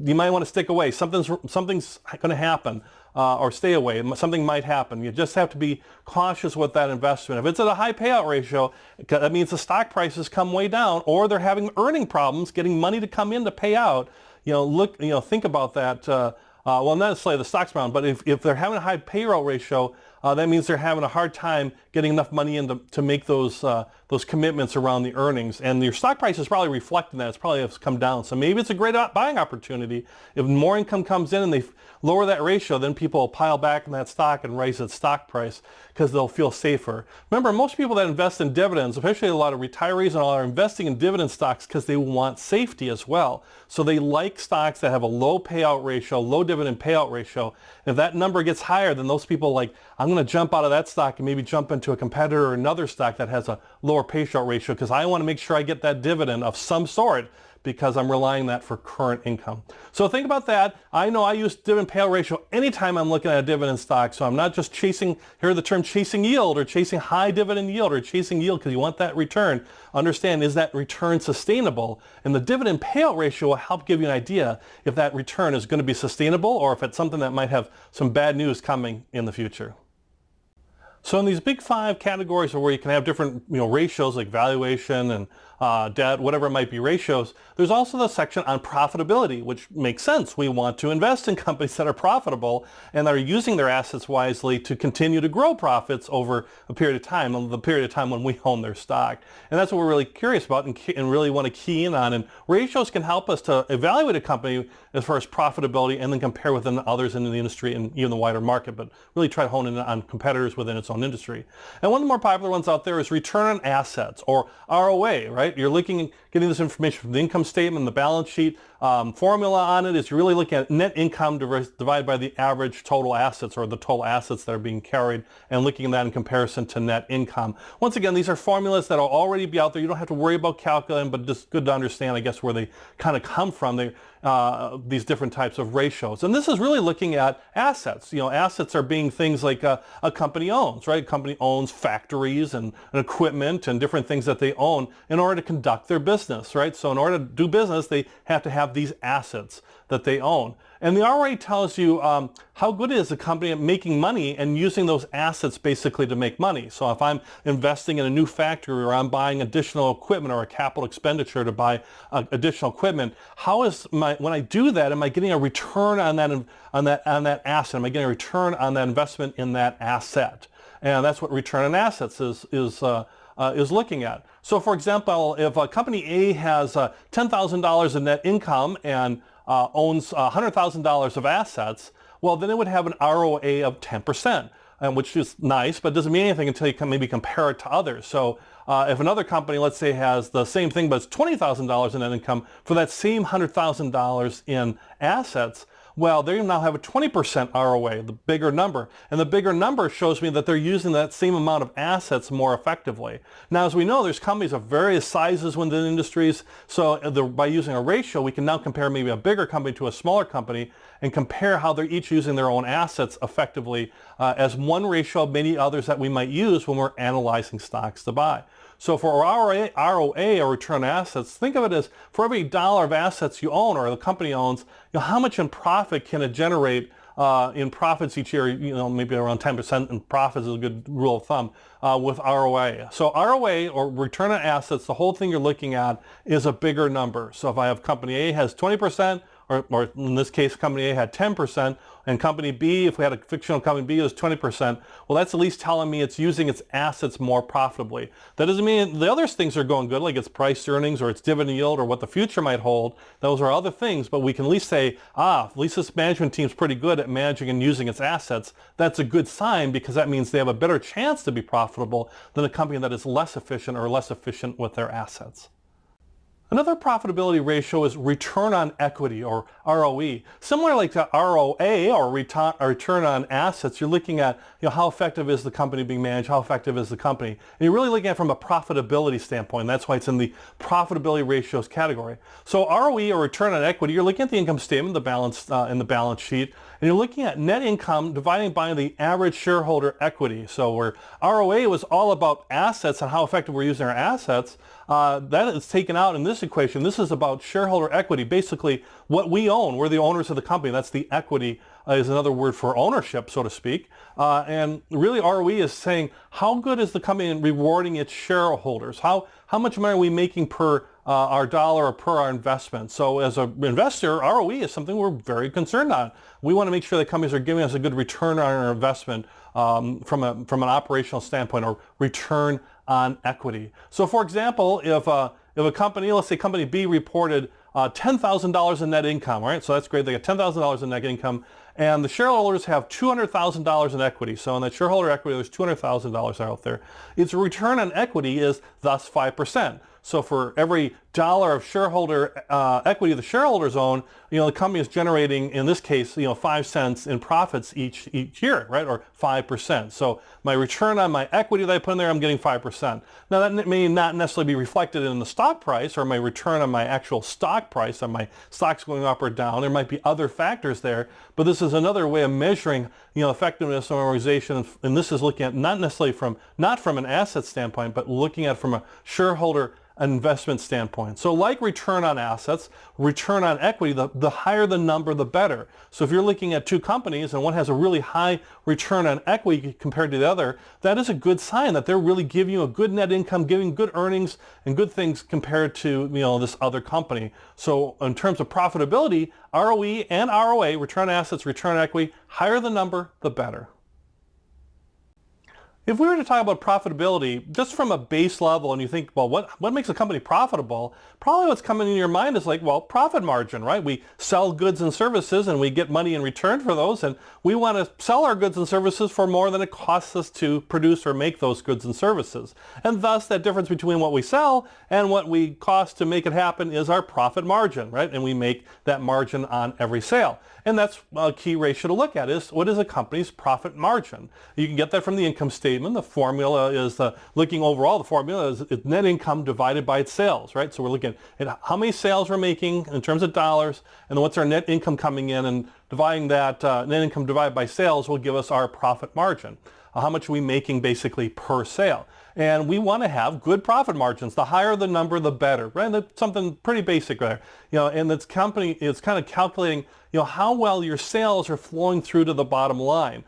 A: you might want to stick away. Something's going to happen, or stay away. Something might happen. You just have to be cautious with that investment. If it's at a high payout ratio, that means the stock prices come way down, or they're having earning problems, getting money to come in to pay out. Think about that. Well, not necessarily the stock's down, but if they're having a high payroll ratio, that means they're having a hard time getting enough money in to make those commitments around the earnings. And your stock price is probably reflecting that. It's probably has come down. So maybe it's a great buying opportunity. If more income comes in and they lower that ratio, then people will pile back in that stock and raise its stock price because they'll feel safer. Remember, most people that invest in dividends, especially a lot of retirees and all, are investing in dividend stocks because they want safety as well. So they like stocks that have a low payout ratio, low dividend payout ratio. If that number gets higher, then those people like, I'm going to jump out of that stock and maybe jump into a competitor or another stock that has a lower payout ratio because I want to make sure I get that dividend of some sort because I'm relying on that for current income. So think about that. I know I use dividend payout ratio anytime I'm looking at a dividend stock. So I'm not just chasing, hear the term chasing yield or chasing high dividend yield or chasing yield because you want that return. Understand, is that return sustainable? And the dividend payout ratio will help give you an idea if that return is going to be sustainable or if it's something that might have some bad news coming in the future. So in these big five categories where you can have different ratios like valuation and debt, whatever it might be ratios, there's also the section on profitability, which makes sense. We want to invest in companies that are profitable and that are using their assets wisely to continue to grow profits over a period of time, the period of time when we own their stock. And that's what we're really curious about and really want to key in on. And ratios can help us to evaluate a company as far as profitability and then compare within others in the industry and even the wider market, but really try to hone in on competitors within its own industry. And one of the more popular ones out there is return on assets, or ROA, right? You're getting this information from the income statement, the balance sheet. Formula on it is you're really looking at net income divided by the average total assets or the total assets that are being carried and looking at that in comparison to net income. Once again, these are formulas that will already be out there. You don't have to worry about calculating, but just good to understand, I guess, where they kind of come from. These different types of ratios. And this is really looking at assets. Assets are being things like a company owns, right? A company owns factories and equipment and different things that they own in order to conduct their business, right? So in order to do business, they have to have these assets that they own. And the ROA tells you how good is a company at making money and using those assets basically to make money. So if I'm investing in a new factory or I'm buying additional equipment or a capital expenditure to buy additional equipment, when I do that, am I getting a return on that asset? Am I getting a return on that investment in that asset? And that's what return on assets is looking at. So for example, if a company A has $10,000 in net income and owns $100,000 of assets, well, then it would have an ROA of 10%, which is nice, but doesn't mean anything until you can maybe compare it to others. So if another company, let's say, has the same thing, but it's $20,000 in net income for that same $100,000 in assets, Well, they now have a 20% ROA, the bigger number. And the bigger number shows me that they're using that same amount of assets more effectively. Now, as we know, there's companies of various sizes within industries. So by using a ratio, we can now compare maybe a bigger company to a smaller company and compare how they're each using their own assets effectively as one ratio of many others that we might use when we're analyzing stocks to buy. So for ROA, or return on assets, think of it as for every dollar of assets you own or the company owns, how much in profit can it generate in profits each year? Maybe around 10% in profits is a good rule of thumb with ROA. So ROA, or return on assets, the whole thing you're looking at is a bigger number. So if I have company A has 20%, or in this case, company A had 10%, and company B, if we had a fictional company B, was 20%, well, that's at least telling me it's using its assets more profitably. That doesn't mean the other things are going good, like its price earnings or its dividend yield or what the future might hold. Those are other things, but we can at least say, at least this management team's pretty good at managing and using its assets. That's a good sign because that means they have a better chance to be profitable than a company that is less efficient or less efficient with their assets. Another profitability ratio is return on equity, or ROE. Similar like to ROA, or return on assets, you're looking at how effective is the company being managed, how effective is the company. And you're really looking at it from a profitability standpoint. That's why it's in the profitability ratios category. So ROE, or return on equity, you're looking at the income statement, the balance in the balance sheet, and you're looking at net income dividing by the average shareholder equity. So where ROA was all about assets and how effective we're using our assets, that is taken out in this equation. This is about shareholder equity, basically what we own. We're the owners of the company. That's the equity, is another word for ownership, so to speak. And really ROE is saying how good is the company in rewarding its shareholders? How much money are we making per our dollar or per our investment? So as an investor, ROE is something we're very concerned on. We want to make sure that companies are giving us a good return on our investment from an operational standpoint, or return on equity. So for example, if a company, let's say company B reported $10,000 in net income, right? So that's great. They got $10,000 in net income, and the shareholders have $200,000 in equity. So in that shareholder equity, there's $200,000 out there. Its return on equity is thus 5%. So for every dollar of shareholder equity the shareholders own, the company is generating, in this case, 5 cents in profits each year, right? Or 5%. So my return on my equity that I put in there, I'm getting 5%. Now that may not necessarily be reflected in the stock price, or my return on my actual stock price, on my stocks going up or down. There might be other factors there, but this is another way of measuring, effectiveness of an organization. And this is looking at not from an asset standpoint, but looking at from a shareholder investment standpoint. So like return on assets, return on equity, the higher the number, the better. So if you're looking at two companies and one has a really high return on equity compared to the other, that is a good sign that they're really giving you a good net income, giving good earnings and good things compared to this other company. So in terms of profitability, ROE and ROA, return on assets, return on equity, higher the number, the better. If we were to talk about profitability just from a base level, and you think, well, what makes a company profitable? Probably what's coming in your mind is like, well, profit margin, right? We sell goods and services and we get money in return for those, and we want to sell our goods and services for more than it costs us to produce or make those goods and services. And thus, that difference between what we sell and what we cost to make it happen is our profit margin, right? And we make that margin on every sale. And that's a key ratio to look at, is what is a company's profit margin? You can get that from the income statement. The formula is, looking overall, the formula is net income divided by its sales, right? So we're looking at how many sales we're making in terms of dollars, and then what's our net income coming in, and dividing that net income divided by sales will give us our profit margin. How much are we making basically per sale? And we want to have good profit margins. The higher the number, the better, right? That's something pretty basic there. And this company is kind of calculating, how well your sales are flowing through to the bottom line.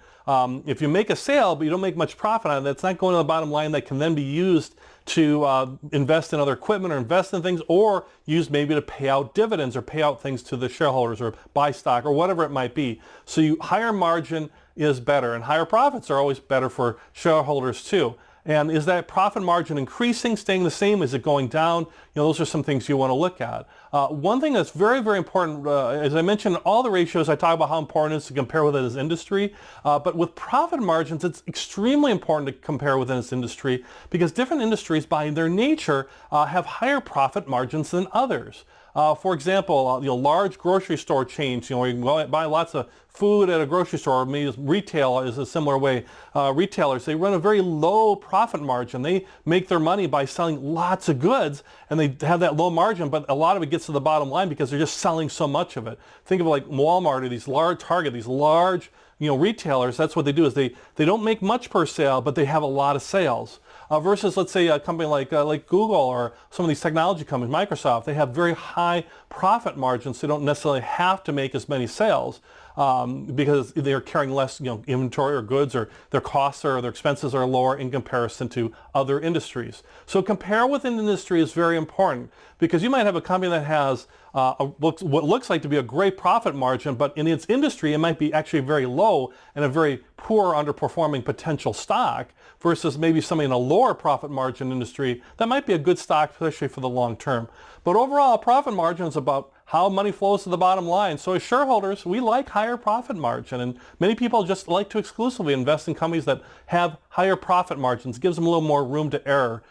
A: If you make a sale, but you don't make much profit on it, that's not going to the bottom line that can then be used to invest in other equipment or invest in things, or used maybe to pay out dividends or pay out things to the shareholders or buy stock or whatever it might be. So higher margin is better, and higher profits are always better for shareholders too. And is that profit margin increasing, staying the same? Is it going down? Those are some things you want to look at. One thing that's very, very important, as I mentioned, in all the ratios, I talk about how important it is to compare within this industry. But with profit margins, it's extremely important to compare within this industry, because different industries, by their nature, have higher profit margins than others. For example, large grocery store chains, where you can buy lots of food at a grocery store, or maybe retail is a similar way. Retailers, they run a very low profit margin. They make their money by selling lots of goods, and they have that low margin, but a lot of it gets to the bottom line because they're just selling so much of it. Think of it like Walmart or these large Target, these large retailers. That's what they do, is they don't make much per sale, but they have a lot of sales. Versus, let's say, a company like Google or some of these technology companies, Microsoft, they have very high profit margins, so they don't necessarily have to make as many sales because they're carrying less inventory or goods, or their costs or their expenses are lower in comparison to other industries. So compare within an industry is very important, because you might have a company that has what looks like to be a great profit margin, but in its industry it might be actually very low and a very poor, underperforming potential stock, versus maybe somebody in a lower profit margin industry that might be a good stock, especially for the long term. But overall, profit margin is about how money flows to the bottom line. So as shareholders, we like higher profit margin, and many people just like to exclusively invest in companies that have higher profit margins. It gives them a little more room to error.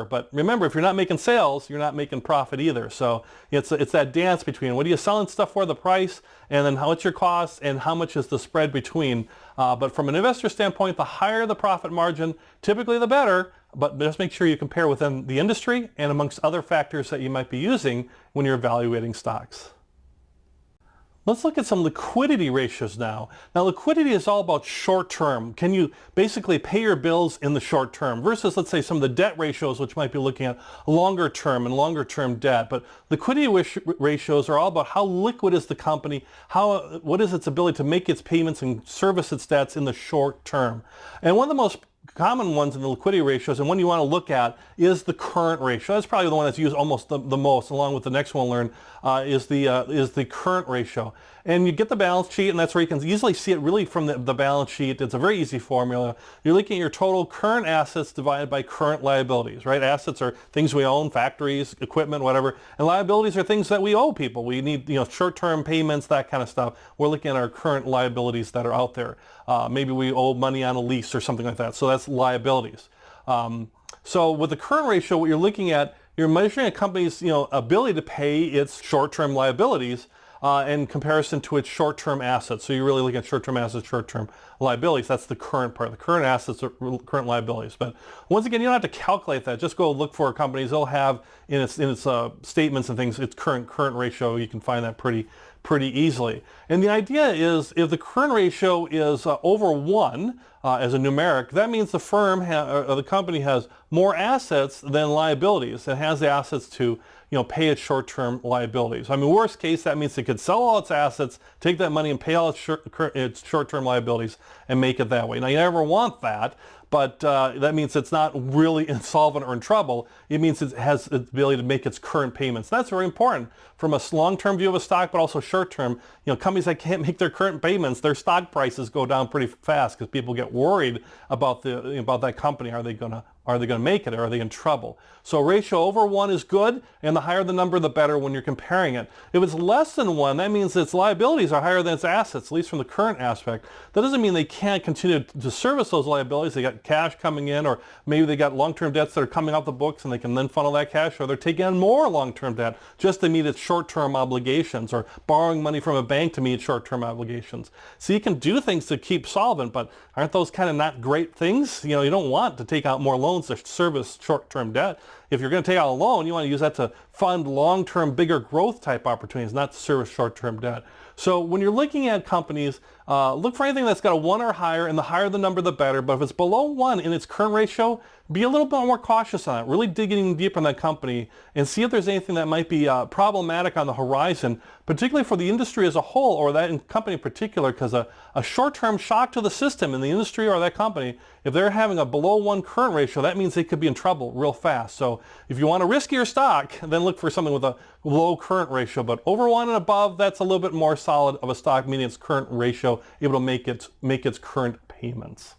A: But remember, if you're not making sales, you're not making profit either. So it's that dance between what are you selling stuff for, the price, and then what's your cost, and how much is the spread between. But from an investor standpoint, the higher the profit margin, typically the better. But just make sure you compare within the industry and amongst other factors that you might be using when you're evaluating stocks. Let's look at some liquidity ratios now. Now, liquidity is all about short term. Can you basically pay your bills in the short term, versus, let's say, some of the debt ratios, which might be looking at longer term and longer term debt. But liquidity ratios are all about how liquid is the company, what is its ability to make its payments and service its debts in the short term. And one of the most common ones in the liquidity ratios, and one you want to look at, is the current ratio. That's probably the one that's used almost the most, along with the next one we'll learn, is the current ratio. And you get the balance sheet, and that's where you can easily see it really from the balance sheet. It's a very easy formula. You're looking at your total current assets divided by current liabilities, right? Assets are things we own, factories, equipment, whatever. And liabilities are things that we owe people. We need, short-term payments, that kind of stuff. We're looking at our current liabilities that are out there. Maybe we owe money on a lease or something like that. So that's liabilities. So with the current ratio, what you're looking at, you're measuring a company's ability to pay its short-term liabilities in comparison to its short-term assets. So you're really looking at short-term assets, short-term liabilities. That's the current part. The current assets are current liabilities. But once again, you don't have to calculate that. Just go look for companies. They'll have in its statements and things its current range. You can find that pretty easily. And the idea is, if the current ratio is over 1 as a numeric, that means the firm or the company has more assets than liabilities. It has the assets to pay its short-term liabilities. I mean, worst case, that means it could sell all its assets, take that money and pay all its short-term liabilities and make it that way. Now, you never want that, but that means it's not really insolvent or in trouble. It means it has the ability to make its current payments. That's very important from a long-term view of a stock, but also short-term. Companies that can't make their current payments, their stock prices go down pretty fast because people get worried about that company. Are they going to make it, or are they in trouble? So ratio over 1 is good, and the higher the number, the better when you're comparing it. If it's less than 1, that means its liabilities are higher than its assets, at least from the current aspect. That doesn't mean they can't continue to service those liabilities. They got cash coming in, or maybe they got long-term debts that are coming off the books and they can then funnel that cash, or they're taking on more long-term debt just to meet its short-term obligations, or borrowing money from a bank to meet short-term obligations. So you can do things to keep solvent, but aren't those kind of not great things? You don't want to take out more loans to service short-term debt. If you're going to take out a loan, you want to use that to fund long-term, bigger growth type opportunities, not to service short-term debt. So when you're looking at companies, look for anything that's got a 1 or higher, and the higher the number, the better. But if it's below 1 in its current ratio, be a little bit more cautious on it. Really digging deeper in that company and see if there's anything that might be problematic on the horizon, particularly for the industry as a whole, or that company in particular, because a short-term shock to the system in the industry or that company, if they're having a below 1 current ratio, that means they could be in trouble real fast. So if you want a riskier stock, then look for something with a low current ratio. But over 1 and above, that's a little bit more solid of a stock, meaning its current ratio, able to make its current payments.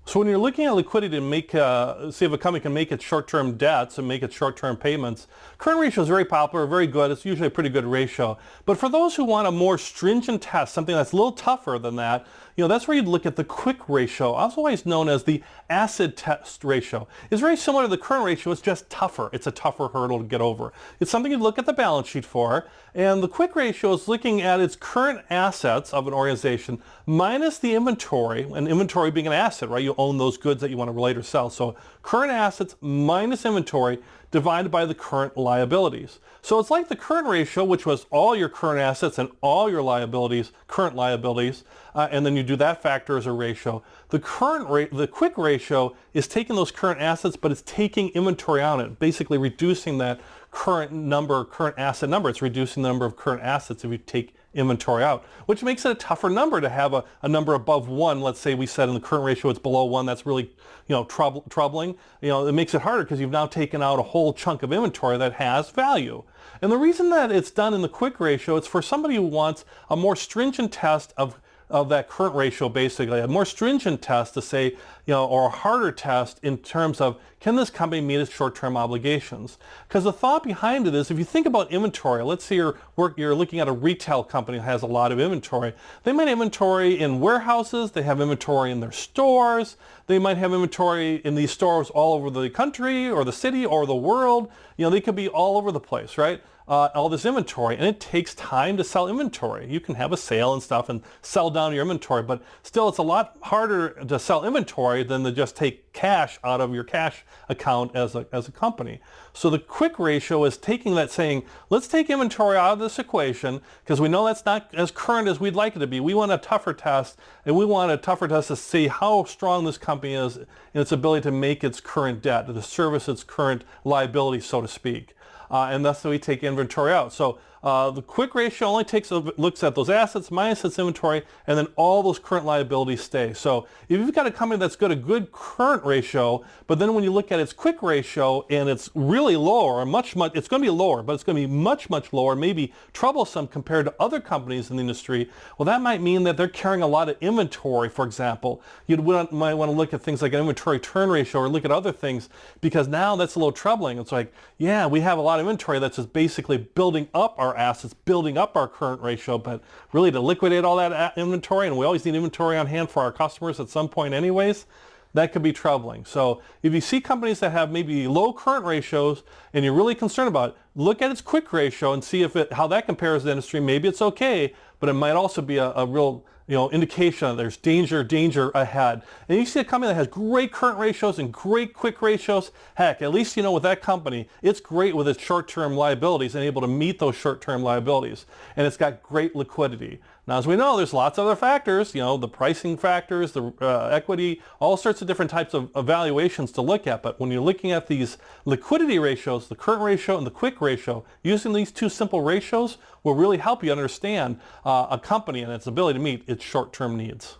A: So when you're looking at liquidity to see if a company can make its short-term debts and make its short-term payments, current ratio is very popular, very good. It's usually a pretty good ratio. But for those who want a more stringent test, something that's a little tougher than that, that's where you'd look at the quick ratio, otherwise known as the acid test ratio. It's very similar to the current ratio, it's just tougher. It's a tougher hurdle to get over. It's something you'd look at the balance sheet for, and the quick ratio is looking at its current assets of an organization minus the inventory, and inventory being an asset, right? You own those goods that you want to later sell. So current assets minus inventory divided by the current liabilities. So it's like the current ratio, which was all your current assets and all your liabilities, current liabilities, and then you do that factor as a ratio. The quick ratio is taking those current assets, but it's taking inventory on it, basically reducing that current asset number. It's reducing the number of current assets if you take inventory out, which makes it a tougher number to have a number above 1. Let's say we said in the current ratio it's below 1. That's really troubling. It makes it harder because you've now taken out a whole chunk of inventory that has value. And the reason that it's done in the quick ratio, it's for somebody who wants a more stringent test of that current ratio, basically a more stringent test to say, or a harder test in terms of, can this company meet its short-term obligations? Because the thought behind it is, if you think about inventory, let's say you're looking at a retail company that has a lot of inventory. They might have inventory in warehouses, they have inventory in their stores, they might have inventory in these stores all over the country or the city or the world. They could be all over the place, right? All this inventory, and it takes time to sell inventory. You can have a sale and stuff and sell down your inventory, but still it's a lot harder to sell inventory than to just take cash out of your cash account as a company. So the quick ratio is taking that, saying, let's take inventory out of this equation because we know that's not as current as we'd like it to be. We want a tougher test, and we want a tougher test to see how strong this company is in its ability to make its current debt, to service its current liability, so to speak. And that's how we take inventory out. So the quick ratio only looks at those assets minus its inventory, and then all those current liabilities stay. So if you've got a company that's got a good current ratio, but then when you look at its quick ratio and it's really lower, it's going to be lower, but it's going to be much lower, maybe troublesome compared to other companies in the industry, well, that might mean that they're carrying a lot of inventory, for example. You might want to look at things like an inventory turn ratio or look at other things, because now that's a little troubling. It's like, yeah, we have a lot of inventory that's just basically building up our assets, building up our current ratio, but really to liquidate all that inventory, and we always need inventory on hand for our customers at some point anyways, that could be troubling. So if you see companies that have maybe low current ratios and you're really concerned about it, look at its quick ratio and see how that compares to the industry. Maybe it's okay, but it might also be a real indication that there's danger ahead. And you see a company that has great current ratios and great quick ratios, heck, at least with that company, it's great with its short-term liabilities and able to meet those short-term liabilities. And it's got great liquidity. Now, as we know, there's lots of other factors, the pricing factors, the equity, all sorts of different types of evaluations to look at. But when you're looking at these liquidity ratios, the current ratio and the quick ratio, using these two simple ratios will really help you understand a company and its ability to meet its short-term needs.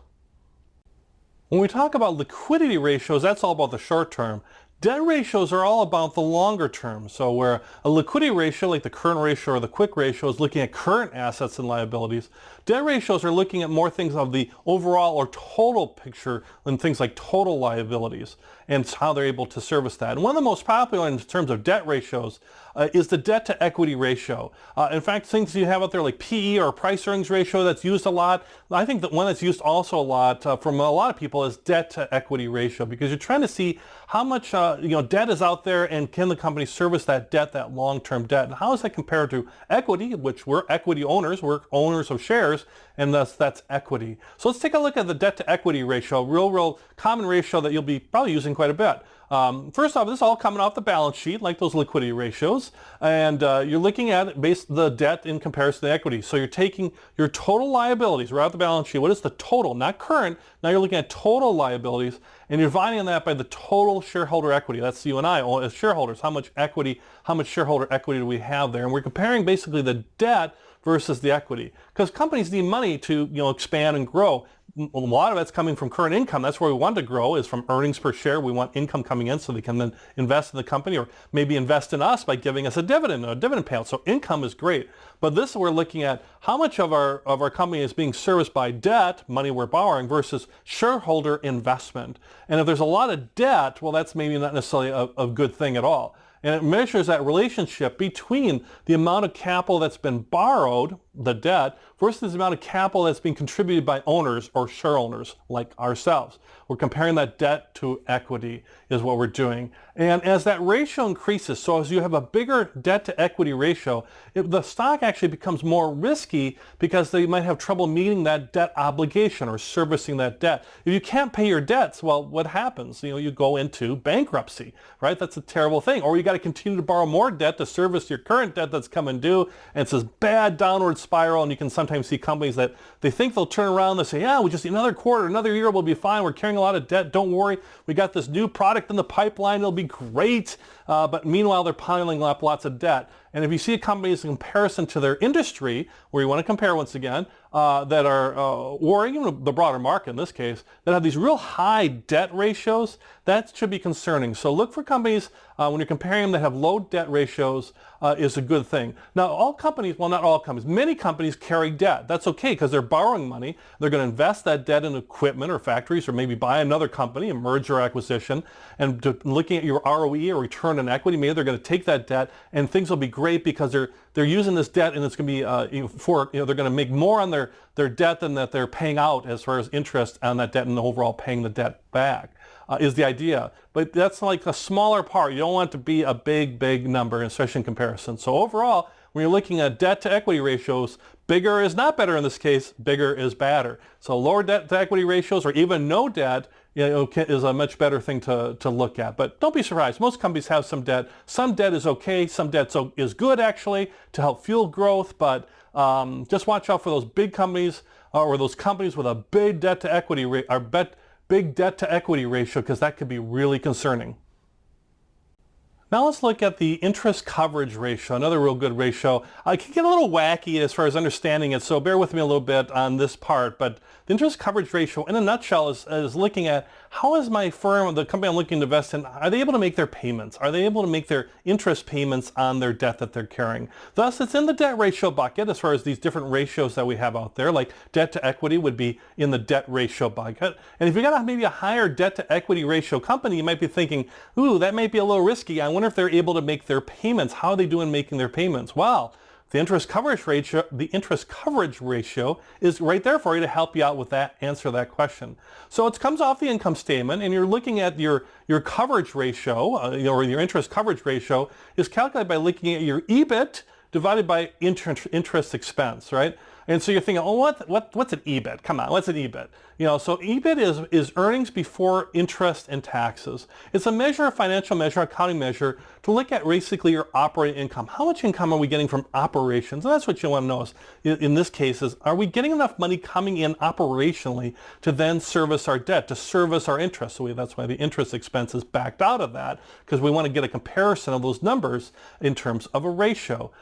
A: When we talk about liquidity ratios, that's all about the short term. Debt ratios are all about the longer term. So where a liquidity ratio like the current ratio or the quick ratio is looking at current assets and liabilities, debt ratios are looking at more things of the overall or total picture than things like total liabilities and how they're able to service that. And one of the most popular in terms of debt ratios is the debt to equity ratio. In fact, things you have out there like PE or price earnings ratio that's used a lot. I think that one that's used also a lot from a lot of people is debt to equity ratio, because you're trying to see how much debt is out there and can the company service that debt, that long-term debt, and how does that compare to equity, which we're equity owners, we're owners of shares, and thus that's equity. So let's take a look at the debt to equity ratio, real common ratio that you'll be probably using quite a bit. First off, this is all coming off the balance sheet, like those liquidity ratios, and you're looking at the debt in comparison to the equity. So you're taking your total liabilities right off the balance sheet. What is the total, not current? Now you're looking at total liabilities, and you're dividing that by the total shareholder equity. That's you and I as shareholders. How much shareholder equity do we have there? And we're comparing basically the debt versus the equity, because companies need money to expand and grow. A lot of it's coming from current income. That's where we want to grow, is from earnings per share. We want income coming in so they can then invest in the company, or maybe invest in us by giving us a dividend payout. So income is great. But this, we're looking at how much of our company is being serviced by debt, money we're borrowing, versus shareholder investment. And if there's a lot of debt, well, that's maybe not necessarily a good thing at all. And it measures that relationship between the amount of capital that's been borrowed, the debt, versus the amount of capital that's being contributed by owners or share owners like ourselves. We're comparing that debt to equity is what we're doing. And as that ratio increases, so as you have a bigger debt to equity ratio, the stock actually becomes more risky because they might have trouble meeting that debt obligation or servicing that debt. If you can't pay your debts, well, what happens? You go into bankruptcy, right? That's a terrible thing. Or you got to continue to borrow more debt to service your current debt that's coming due, and it's this bad downward spiral. And you can sometimes see companies that they think they'll turn around and say, yeah, we just another quarter, another year, we'll be fine. We're carrying a lot of debt. Don't worry. We got this new product in the pipeline. It'll be great. But meanwhile, they're piling up lots of debt. And if you see companies in comparison to their industry, where you want to compare once again, that are, or even the broader market in this case, that have these real high debt ratios, that should be concerning. So look for companies, when you're comparing them, that have low debt ratios is a good thing. Now, all companies, well, not all companies, many companies carry debt. That's okay because they're borrowing money. They're going to invest that debt in equipment or factories, or maybe buy another company, a merger or acquisition, and looking at your ROE or return on equity, maybe they're going to take that debt and things will be great because they're using this debt, and it's going to be they're going to make more on their debt than that they're paying out as far as interest on that debt and overall paying the debt back. Is the idea. But that's like a smaller part. You don't want it to be a big number, especially in comparison. So overall, when you're looking at debt to equity ratios, bigger is not better in this case, bigger is badder. So lower debt to equity ratios or even no debt is a much better thing to look at. But don't be surprised. Most companies have some debt. Some debt is okay. Some debt is good actually to help fuel growth. But just watch out for those big companies or those companies with a big debt to equity big debt to equity ratio, because that could be really concerning. Now let's look at the interest coverage ratio, another real good ratio. It can get a little wacky as far as understanding it, so bear with me a little bit on this part. But the interest coverage ratio, in a nutshell, is looking at how is my firm, the company I'm looking to invest in, are they able to make their payments? Are they able to make their interest payments on their debt that they're carrying? Thus, it's in the debt ratio bucket as far as these different ratios that we have out there, like debt to equity would be in the debt ratio bucket. And if you got maybe a higher debt to equity ratio company, you might be thinking, ooh, that might be a little risky. I wonder if they're able to make their payments. How are they doing making their payments? Well, the interest coverage ratio is right there for you to help you out with that, answer that question. So it comes off the income statement, and you're looking at your coverage ratio, or your interest coverage ratio is calculated by looking at your EBIT divided by interest expense, right? And so you're thinking, oh, what's an EBIT? Come on, what's an EBIT? So EBIT is earnings before interest and taxes. It's a measure, a financial measure, accounting measure to look at basically your operating income. How much income are we getting from operations? And that's what you want to know is, in this case, is are we getting enough money coming in operationally to then service our debt, to service our interest? So that's why the interest expense is backed out of that, because we want to get a comparison of those numbers in terms of a ratio.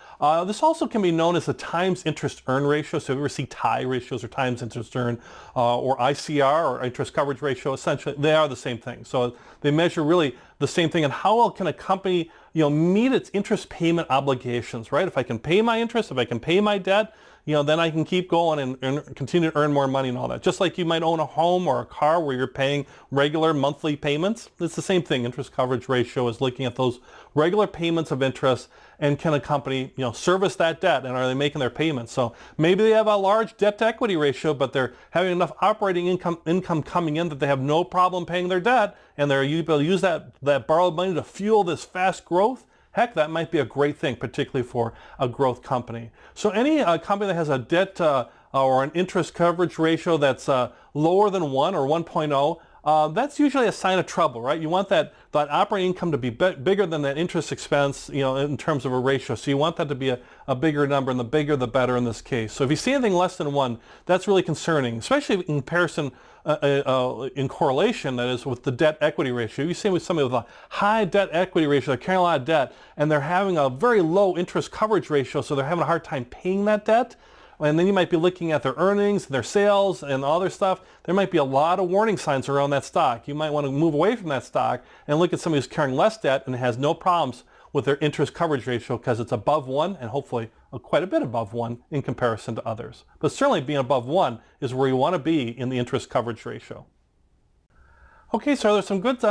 A: This also can be known as the times interest earn ratio. So if you ever see TIE ratios or times interest earn or ICR or interest coverage ratio, essentially they are the same thing. So they measure really the same thing. And how well can a company meet its interest payment obligations, right? If I can pay my interest, if I can pay my debt, then I can keep going and continue to earn more money and all that. Just like you might own a home or a car where you're paying regular monthly payments. It's the same thing. Interest coverage ratio is looking at those regular payments of interest, and can a company service that debt, and are they making their payments? So maybe they have a large debt to equity ratio, but they're having enough operating income coming in that they have no problem paying their debt, and they're able to use that borrowed money to fuel this fast growth. Heck, that might be a great thing, particularly for a growth company. So any company that has a debt or an interest coverage ratio that's lower than 1 or 1.0, that's usually a sign of trouble, right? You want that operating income to be bigger than that interest expense, in terms of a ratio. So you want that to be a bigger number, and the bigger the better in this case. So if you see anything less than 1, that's really concerning, especially in comparison, in correlation, that is, with the debt equity ratio. You see with somebody with a high debt equity ratio, they're carrying a lot of debt, and they're having a very low interest coverage ratio, so they're having a hard time paying that debt. And then you might be looking at their earnings, their sales, and all their stuff. There might be a lot of warning signs around that stock. You might want to move away from that stock and look at somebody who's carrying less debt and has no problems with their interest coverage ratio, because it's above 1, and hopefully quite a bit above 1 in comparison to others. But certainly being above 1 is where you want to be in the interest coverage ratio. Okay, so there's some good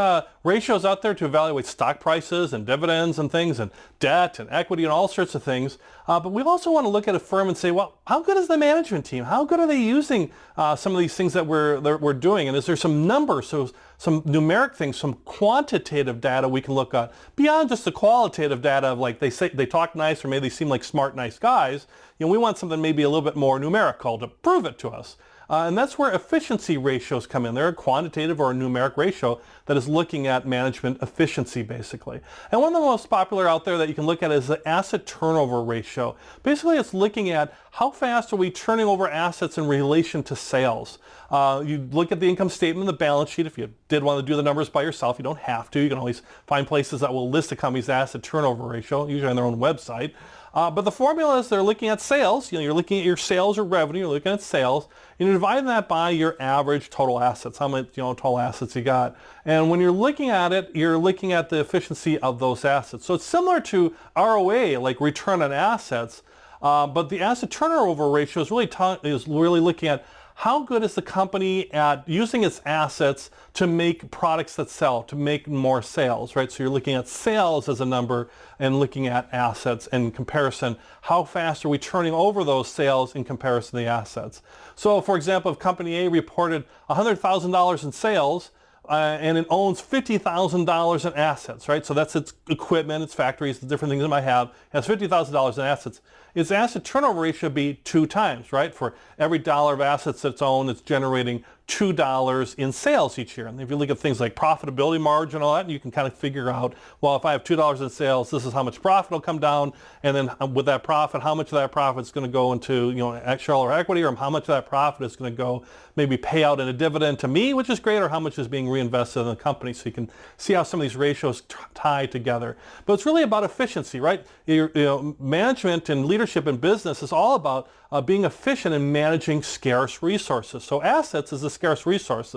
A: ratios out there to evaluate stock prices and dividends and things and debt and equity and all sorts of things. But we also want to look at a firm and say, well, how good is the management team? How good are they using some of these things that we're doing? And is there some numbers, so some numeric things, some quantitative data we can look at beyond just the qualitative data of like they talk nice or maybe they seem like smart, nice guys. We want something maybe a little bit more numerical to prove it to us. And that's where efficiency ratios come in. They're a quantitative or a numeric ratio that is looking at management efficiency, basically. And one of the most popular out there that you can look at is the asset turnover ratio. Basically, it's looking at how fast are we turning over assets in relation to sales. You look at the income statement and the balance sheet. If you did want to do the numbers by yourself, you don't have to. You can always find places that will list a company's asset turnover ratio, usually on their own website. But the formula is they're looking at sales. You're looking at your sales or revenue. You're looking at sales. And you're dividing that by your average total assets, how much total assets you got. And when you're looking at it, you're looking at the efficiency of those assets. So it's similar to ROA, like return on assets. But the asset turnover ratio is really looking at how good is the company at using its assets to make products that sell, to make more sales, right? So you're looking at sales as a number and looking at assets in comparison. How fast are we turning over those sales in comparison to the assets? So for example, if company A reported $100,000 in sales, and it owns $50,000 in assets, right? So that's its equipment, its factories, the different things it might have. It has $50,000 in assets. Its asset turnover ratio would be 2 times, right? For every dollar of assets that's owned, it's generating $2 in sales each year. And if you look at things like profitability margin and all that, you can kind of figure out, well, if I have $2 in sales, this is how much profit will come down. And then with that profit, how much of that profit is going to go into, shareholder equity, or how much of that profit is going to go maybe pay out in a dividend to me, which is great, or how much is being reinvested in the company. So you can see how some of these ratios tie together. But it's really about efficiency, right? Management and leadership in business is all about being efficient in managing scarce resources. So assets is a scarce resource.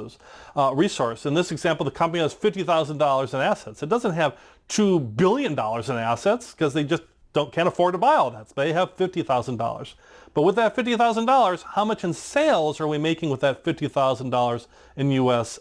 A: In this example, the company has $50,000 in assets. It doesn't have $2 billion in assets because they just can't afford to buy all that. So they have $50,000. But with that $50,000, how much in sales are we making with that $50,000 in U.S.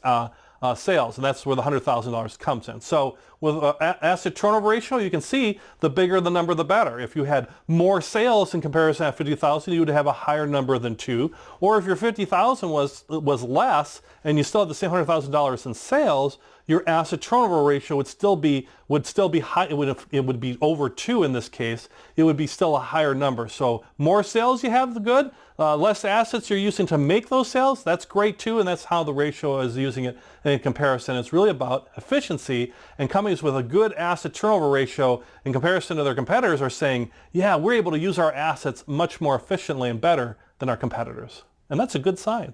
A: Sales? And that's where the $100,000 comes in. So with asset turnover ratio, you can see the bigger the number, the better. If you had more sales in comparison to 50,000, you would have a higher number than 2. Or if your 50,000 was less and you still had the same $100,000 in sales, your asset turnover ratio would still be high. It would be over 2 in this case. It would be still a higher number. So more sales you have, the good. Less assets you're using to make those sales, that's great too, and that's how the ratio is using it in comparison. It's really about efficiency, and companies with a good asset turnover ratio in comparison to their competitors are saying, yeah, we're able to use our assets much more efficiently and better than our competitors. And that's a good sign.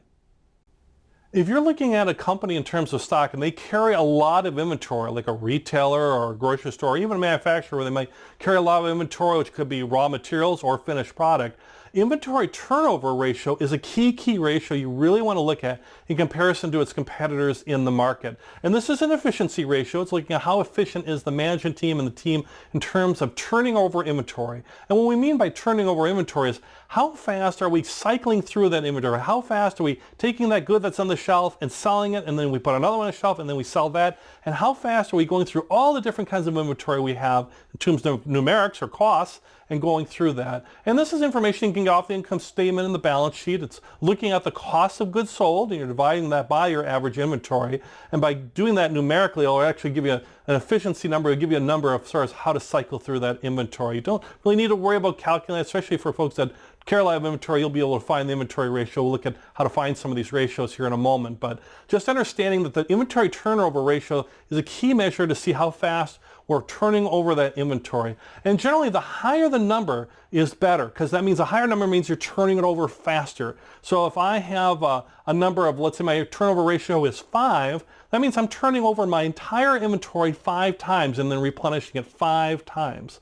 A: If you're looking at a company in terms of stock and they carry a lot of inventory, like a retailer or a grocery store, or even a manufacturer where they might carry a lot of inventory, which could be raw materials or finished product, inventory turnover ratio is a key ratio you really want to look at in comparison to its competitors in the market. And this is an efficiency ratio. It's looking at how efficient is the management team and the team in terms of turning over inventory. And what we mean by turning over inventory is how fast are we cycling through that inventory? How fast are we taking that good that's on the shelf and selling it, and then we put another one on the shelf and then we sell that? And how fast are we going through all the different kinds of inventory we have in terms of numerics or costs and going through that? And this is information you can get off the income statement and the balance sheet. It's looking at the cost of goods sold, and you're dividing that by your average inventory. And by doing that numerically, it'll actually give you an efficiency number. It'll give you a number of sort of how to cycle through that inventory. You don't really need to worry about calculating, especially for folks that carry a lot of inventory. You'll be able to find the inventory ratio. We'll look at how to find some of these ratios here in a moment. But just understanding that the inventory turnover ratio is a key measure to see how fast we're turning over that inventory. And generally, the higher the number is better, because that means a higher number means you're turning it over faster. So if I have a number of, let's say my turnover ratio is 5, that means I'm turning over my entire inventory 5 times and then replenishing it 5 times.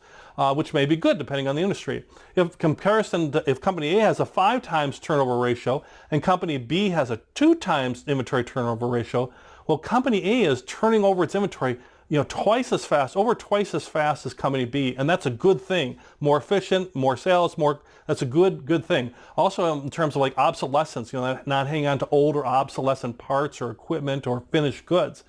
A: Which may be good depending on the industry. If company A has a 5 times turnover ratio and company B has a 2 times inventory turnover ratio, well, company A is turning over its inventory twice as fast, over twice as fast as company B, and that's a good thing. More efficient, more sales, that's a good thing. Also in terms of like obsolescence, not hanging on to old or obsolescent parts or equipment or finished goods.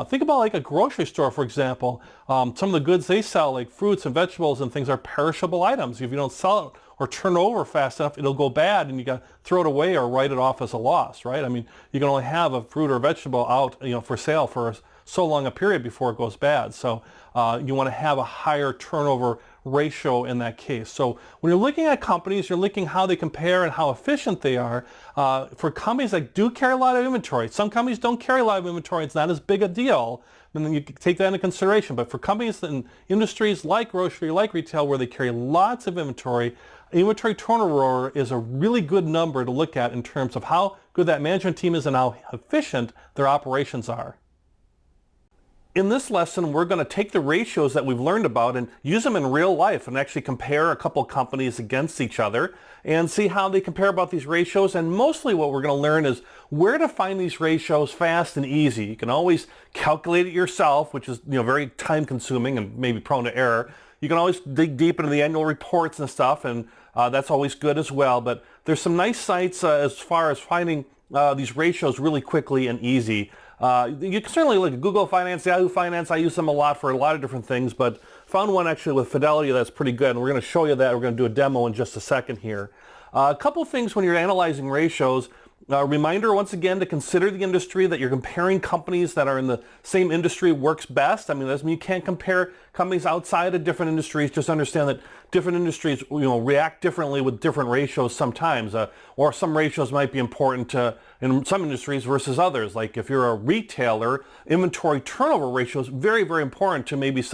A: Think about like a grocery store, for example. Some of the goods they sell, like fruits and vegetables and things, are perishable items. If you don't sell it or turn it over fast enough, it'll go bad and you got to throw it away or write it off as a loss, right? I mean, you can only have a fruit or vegetable out, for sale for so long a period before it goes bad. So you want to have a higher turnover ratio in that case. So when you're looking at companies, you're looking how they compare and how efficient they are. For companies that do carry a lot of inventory, some companies don't carry a lot of inventory, it's not as big a deal, and then you take that into consideration. But for companies in industries like grocery, like retail, where they carry lots of inventory turnover is a really good number to look at in terms of how good that management team is and how efficient their operations are. In this lesson, we're going to take the ratios that we've learned about and use them in real life and actually compare a couple companies against each other and see how they compare about these ratios. And mostly what we're going to learn is where to find these ratios fast and easy. You can always calculate it yourself, which is very time consuming and maybe prone to error. You can always dig deep into the annual reports and stuff, and that's always good as well. But there's some nice sites as far as finding these ratios really quickly and easy. You can certainly look at Google Finance, Yahoo Finance. I use them a lot for a lot of different things, but found one actually with Fidelity that's pretty good, and we're going to show you that. We're going to do a demo in just a second here. A couple things when you're analyzing ratios. Reminder once again to consider the industry that you're comparing companies that are in the same industry works best. I mean, that doesn't mean you can't compare companies outside of different industries. Just understand that different industries react differently with different ratios sometimes, or some ratios might be important in some industries versus others. Like if you're a retailer, inventory turnover ratio is very, very important to maybe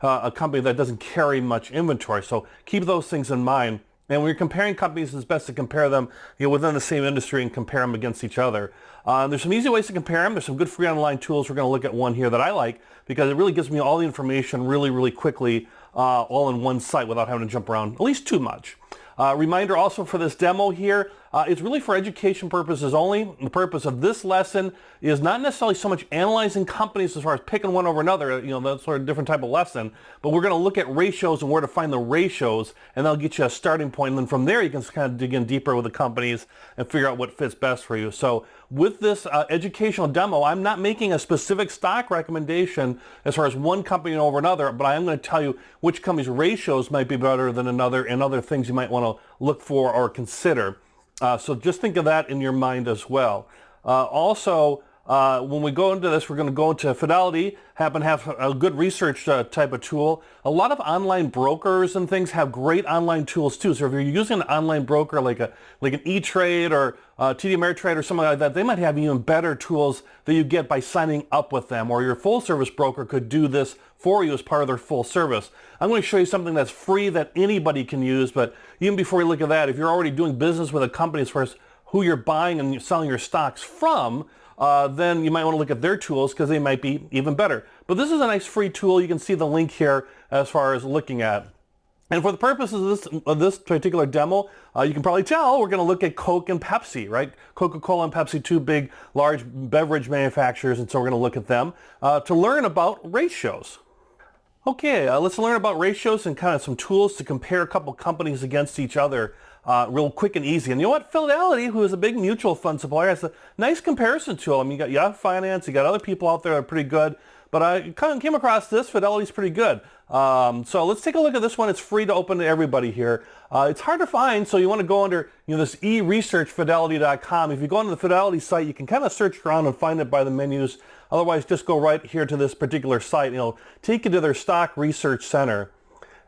A: a company that doesn't carry much inventory. So keep those things in mind. And when you're comparing companies, it's best to compare them within the same industry and compare them against each other. There's some easy ways to compare them. There's some good free online tools. We're going to look at one here that I like because it really gives me all the information really, really quickly all in one site without having to jump around at least too much. Reminder also for this demo here, it's really for education purposes only. The purpose of this lesson is not necessarily so much analyzing companies as far as picking one over another, that's sort of a different type of lesson, but we're going to look at ratios and where to find the ratios, and that'll get you a starting point, and then from there you can kind of dig in deeper with the companies and figure out what fits best for you. So with this educational demo, I'm not making a specific stock recommendation as far as one company over another, but I am going to tell you which company's ratios might be better than another and other things you might want to look for or consider. So just think of that in your mind as well. Also, when we go into this, we're going to go into Fidelity, happen to have a good research type of tool. A lot of online brokers and things have great online tools too. So if you're using an online broker like an E-Trade or TD Ameritrade or something like that, they might have even better tools that you get by signing up with them, or your full service broker could do this for you as part of their full service. I'm going to show you something that's free that anybody can use, but even before we look at that, if you're already doing business with a company as far as who you're buying and selling your stocks from, then you might want to look at their tools because they might be even better. But this is a nice free tool. You can see the link here as far as looking at. And for the purposes of this particular demo, you can probably tell we're going to look at Coke and Pepsi, right? Coca-Cola and Pepsi, two big, large beverage manufacturers, and so we're going to look at them to learn about ratios. Okay, let's learn about ratios and kind of some tools to compare a couple companies against each other real quick and easy. And you know what? Fidelity, who is a big mutual fund supplier, has a nice comparison tool. I mean, you got Yahoo Finance, you got other people out there that are pretty good, but I kind of came across this. Fidelity's pretty good. So let's take a look at this one. It's free to open to everybody here. It's hard to find, so you want to go under this eResearchFidelity.com. If you go onto the Fidelity site, you can kind of search around and find it by the menus. Otherwise, just go right here to this particular site. It'll take you to their Stock Research Center.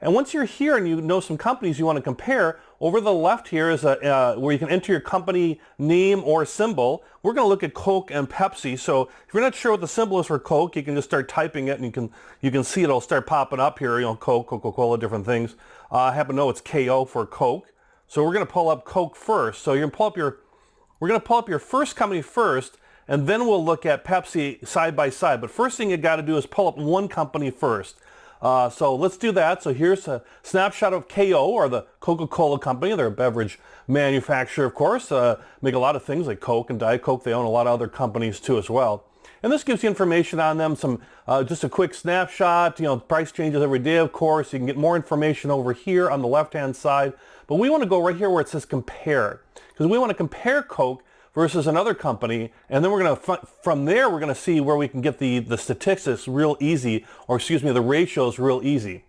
A: And once you're here and you know some companies you want to compare, over the left here is where you can enter your company name or symbol. We're going to look at Coke and Pepsi. So if you're not sure what the symbol is for Coke, you can just start typing it, and you can see it'll start popping up here. Coke, Coca-Cola, different things. I happen to know it's KO for Coke. So we're going to pull up Coke first. So we're going to pull up your first company first, and then we'll look at Pepsi side by side. But first thing you got to do is pull up one company first. So let's do that. So here's a snapshot of KO, or the Coca-Cola Company. They're a beverage manufacturer, of course. Make a lot of things like Coke and Diet Coke. They own a lot of other companies too as well. And this gives you information on them, some just a quick snapshot, price changes every day, of course. You can get more information over here on the left-hand side. But we want to go right here where it says compare, because we want to compare Coke versus another company, and then we're going to, from there, we're going to see where we can get the statistics real easy, or excuse me, the ratios real easy.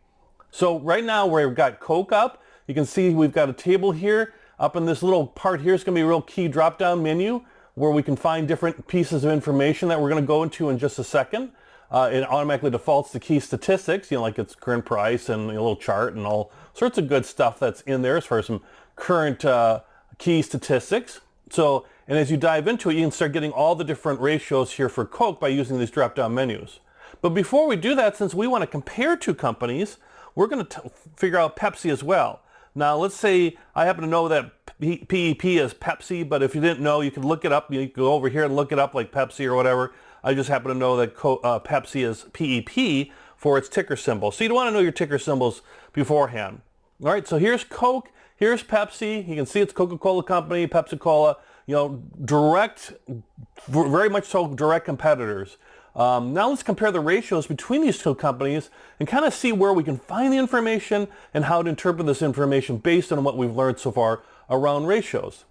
A: So right now where we've got Coke up, you can see we've got a table here. Up in this little part here is going to be a real key drop-down menu where we can find different pieces of information that we're going to go into in just a second. It automatically defaults to key statistics, like its current price and a little chart and all sorts of good stuff that's in there as far as some current key statistics. So, and as you dive into it, you can start getting all the different ratios here for Coke by using these drop-down menus. But before we do that, since we want to compare two companies, we're going to figure out Pepsi as well. Now, let's say I happen to know that PEP is Pepsi, but if you didn't know, you can look it up. You can go over here and look it up like Pepsi or whatever. I just happen to know that Pepsi is PEP for its ticker symbol. So you'd want to know your ticker symbols beforehand. All right, so here's Coke, here's Pepsi. You can see it's Coca-Cola Company, Pepsi-Cola, direct, very much so direct competitors. Now let's compare the ratios between these two companies and kind of see where we can find the information and how to interpret this information based on what we've learned so far around ratios.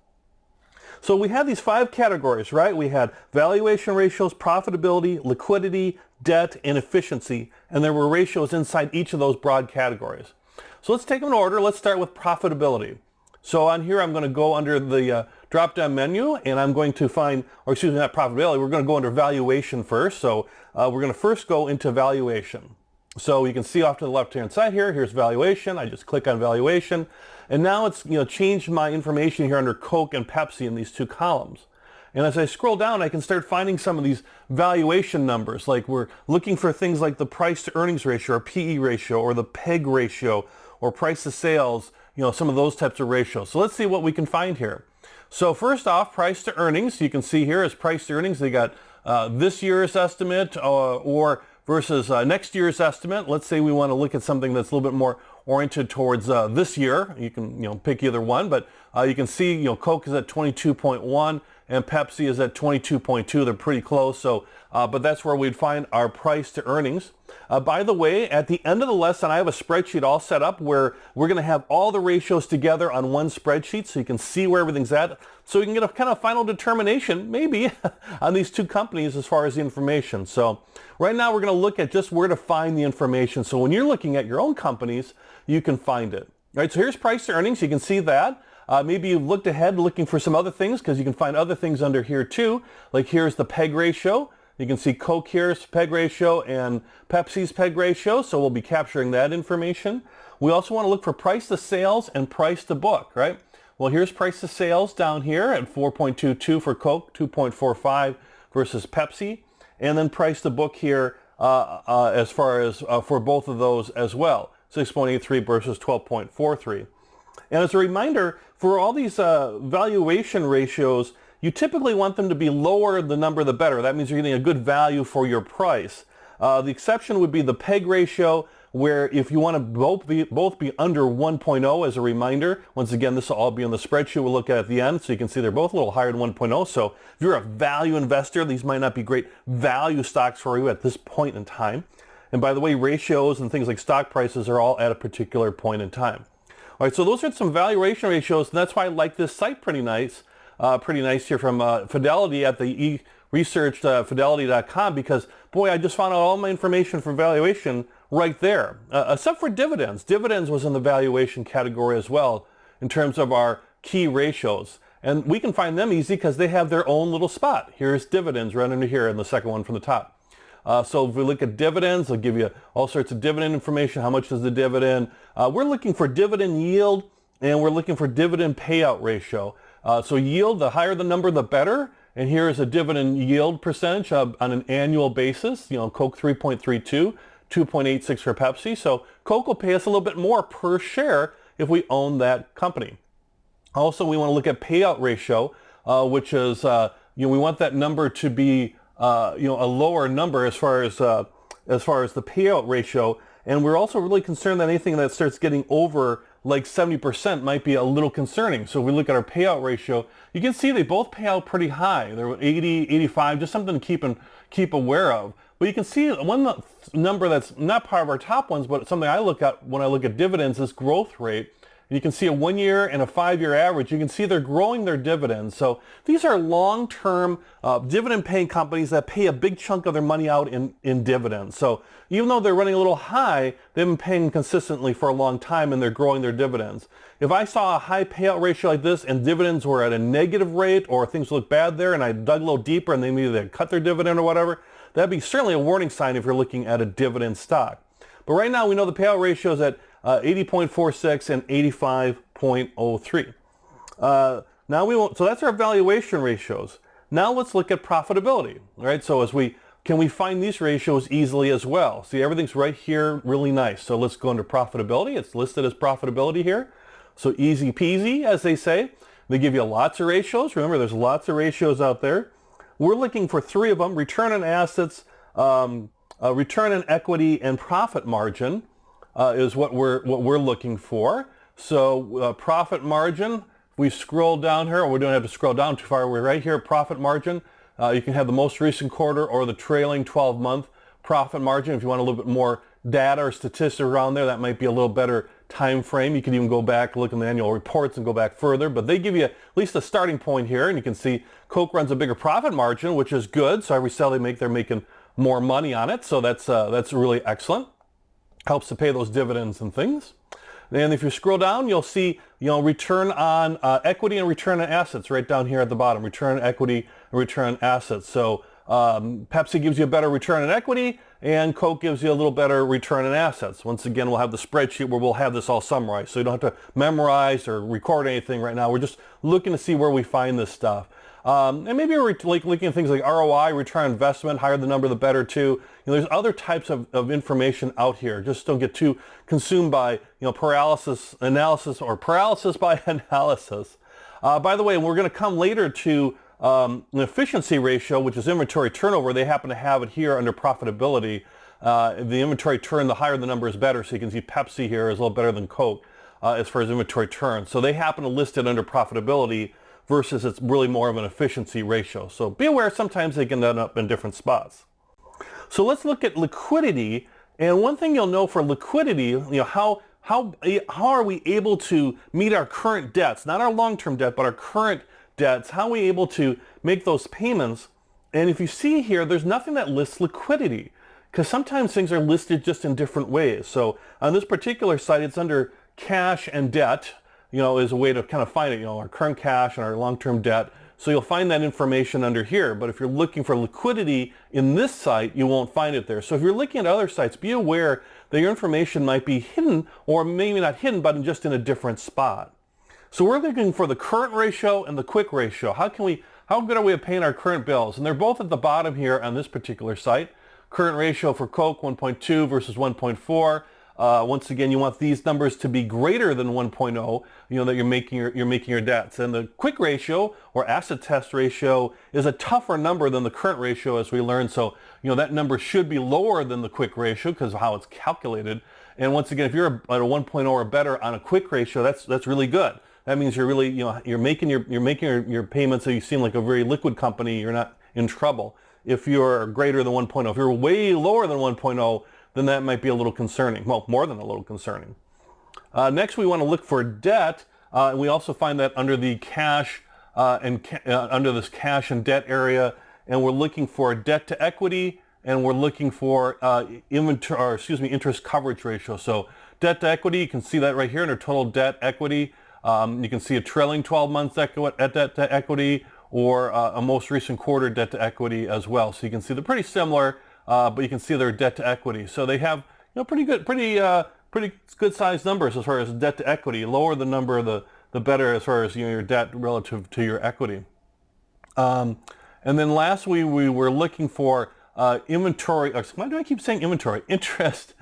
A: So we have these 5 categories, right? We had valuation ratios, profitability, liquidity, debt, and efficiency, and there were ratios inside each of those broad categories. So let's take them in order. Let's start with profitability. So on here, I'm going to go under the drop-down menu, and I'm going to find, or excuse me, not profitability, we're going to go under valuation first. So we're going to first go into valuation. So you can see off to the left-hand side here, here's valuation. I just click on valuation, and now it's changed my information here under Coke and Pepsi in these 2 columns. And as I scroll down, I can start finding some of these valuation numbers. Like we're looking for things like the price to earnings ratio, or PE ratio, or the PEG ratio, or price to sales, some of those types of ratios. So let's see what we can find here. So first off, price to earnings. You can see here is price to earnings. They got this year's estimate or versus next year's estimate. Let's say we want to look at something that's a little bit more oriented towards this year. You can pick either one, but you can see Coke is at 22.1 and Pepsi is at 22.2. They're pretty close. So, but that's where we'd find our price to earnings. By the way, at the end of the lesson, I have a spreadsheet all set up where we're going to have all the ratios together on one spreadsheet so you can see where everything's at. So you can get a kind of final determination, maybe, on these 2 companies as far as the information. So right now we're going to look at just where to find the information. So when you're looking at your own companies, you can find it. All right, so here's price to earnings. You can see that. Maybe you've looked ahead looking for some other things because you can find other things under here too. Like here's the PEG ratio. You can see Coke here's PEG ratio and Pepsi's PEG ratio, so we'll be capturing that information. We also want to look for price to sales and price to book, right? Well, here's price to sales down here at 4.22 for Coke, 2.45 versus Pepsi, and then price to book here as far as for both of those as well, 6.83 versus 12.43. And as a reminder, for all these valuation ratios, you typically want them to be lower the number the better. That means you're getting a good value for your price. The exception would be the PEG ratio, where if you want to both be under 1.0 as a reminder, once again, this will all be on the spreadsheet we'll look at the end, so you can see they're both a little higher than 1.0. So if you're a value investor, these might not be great value stocks for you at this point in time. And by the way, ratios and things like stock prices are all at a particular point in time. All right, so those are some valuation ratios, and that's why I like this site pretty nice here from Fidelity at the eResearch.fidelity.com, because boy, I just found out all my information for valuation right there, except for dividends. Dividends was in the valuation category as well in terms of our key ratios. And we can find them easy because they have their own little spot. Here's dividends right under here in the second one from the top. So if we look at dividends, they'll give you all sorts of dividend information. How much is the dividend? We're looking for dividend yield, and we're looking for dividend payout ratio. So yield, the higher the number, the better. And here is a dividend yield percentage on an annual basis. Coke 3.32, 2.86 for Pepsi. So Coke will pay us a little bit more per share if we own that company. Also, we want to look at payout ratio, which is, we want that number to be, a lower number as far as the payout ratio. And we're also really concerned that anything that starts getting over like 70% might be a little concerning. So if we look at our payout ratio, you can see they both pay out pretty high. They're 80, 85, just something to keep aware of. But you can see one number that's not part of our top ones, but something I look at when I look at dividends is growth rate. And you can see a 1 year and a 5 year average. You can see they're growing their dividends. So these are long-term dividend paying companies that pay a big chunk of their money out in dividends. So even though they're running a little high, they've been paying consistently for a long time and they're growing their dividends. If I saw a high payout ratio like this and dividends were at a negative rate or things look bad there and I dug a little deeper and they maybe cut their dividend or whatever, that'd be certainly a warning sign if you're looking at a dividend stock. But right now we know the payout ratio is at 80.46 and 85.03. So that's our valuation ratios. Now let's look at profitability, right? So can we find these ratios easily as well? See, everything's right here, really nice. So let's go into profitability. It's listed as profitability here. So easy peasy, as they say. They give you lots of ratios. Remember, there's lots of ratios out there. We're looking for 3 of them: return on assets, return on equity, and profit margin. Is what we're looking for. So profit margin, we scroll down here, or we don't have to scroll down too far. We're right here, profit margin. You can have the most recent quarter or the trailing 12-month profit margin. If you want a little bit more data or statistics around there, that might be a little better time frame. You can even go back, look in the annual reports and go back further, but they give you at least a starting point here, and you can see Coke runs a bigger profit margin, which is good. So every sale they make, they're making more money on it. So that's really excellent. Helps to pay those dividends and things. And if you scroll down, you'll see, return on equity and return on assets right down here at the bottom. Return on equity and return on assets. So Pepsi gives you a better return on equity, and Coke gives you a little better return on assets. Once again, we'll have the spreadsheet where we'll have this all summarized, so you don't have to memorize or record anything right now. We're just looking to see where we find this stuff. And maybe we're looking at things like ROI, return on investment, higher the number the better too. There's other types of information out here. Just don't get too consumed by paralysis by analysis. By the way, we're going to come later to an efficiency ratio, which is inventory turnover. They happen to have it here under profitability. The inventory turn, the higher the number is better. So you can see Pepsi here is a little better than Coke as far as inventory turn. So they happen to list it under profitability versus it's really more of an efficiency ratio. So be aware, sometimes they can end up in different spots. So let's look at liquidity. And one thing you'll know for liquidity, how are we able to meet our current debts, not our long-term debt, but our current debts? How are we able to make those payments? And if you see here, there's nothing that lists liquidity, because sometimes things are listed just in different ways. So on this particular site, it's under cash and debt. Is a way to kind of find it, our current cash and our long-term debt. So you'll find that information under here. But if you're looking for liquidity in this site, you won't find it there. So if you're looking at other sites, be aware that your information might be hidden, or maybe not hidden, but just in a different spot. So we're looking for the current ratio and the quick ratio. How good are we at paying our current bills? And they're both at the bottom here on this particular site. Current ratio for Coke, 1.2 versus 1.4. Once again, you want these numbers to be greater than 1.0, that you're making your debts. And the quick ratio or asset test ratio is a tougher number than the current ratio, as we learned. So, that number should be lower than the quick ratio because of how it's calculated. And once again, if you're at a 1.0 or better on a quick ratio, that's really good. That means you're really, you're making your payments so you seem like a very liquid company. You're not in trouble. If you're greater than 1.0, if you're way lower than 1.0, then that might be a little concerning. Well, more than a little concerning. Next, we want to look for debt. And we also find that under the cash under this cash and debt area, and we're looking for debt to equity, and we're looking for interest coverage ratio. So debt to equity, you can see that right here under total debt equity. You can see a trailing 12 months debt to equity, or a most recent quarter debt to equity as well. So you can see they're pretty similar. But you can see their debt to equity. So they have pretty good sized numbers as far as debt to equity. Lower the number, the better as far as your debt relative to your equity. And then lastly, we were looking for inventory. Why do I keep saying inventory? Interest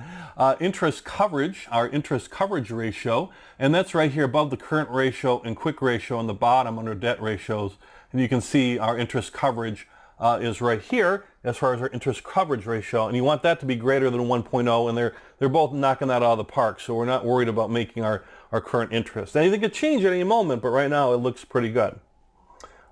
A: coverage, our interest coverage ratio, and that's right here above the current ratio and quick ratio on the bottom under debt ratios. And you can see our interest coverage is right here as far as our interest coverage ratio, and you want that to be greater than 1.0, and they're both knocking that out of the park. So we're not worried about making our our current interest. Anything could change at any moment, but right now it looks pretty good.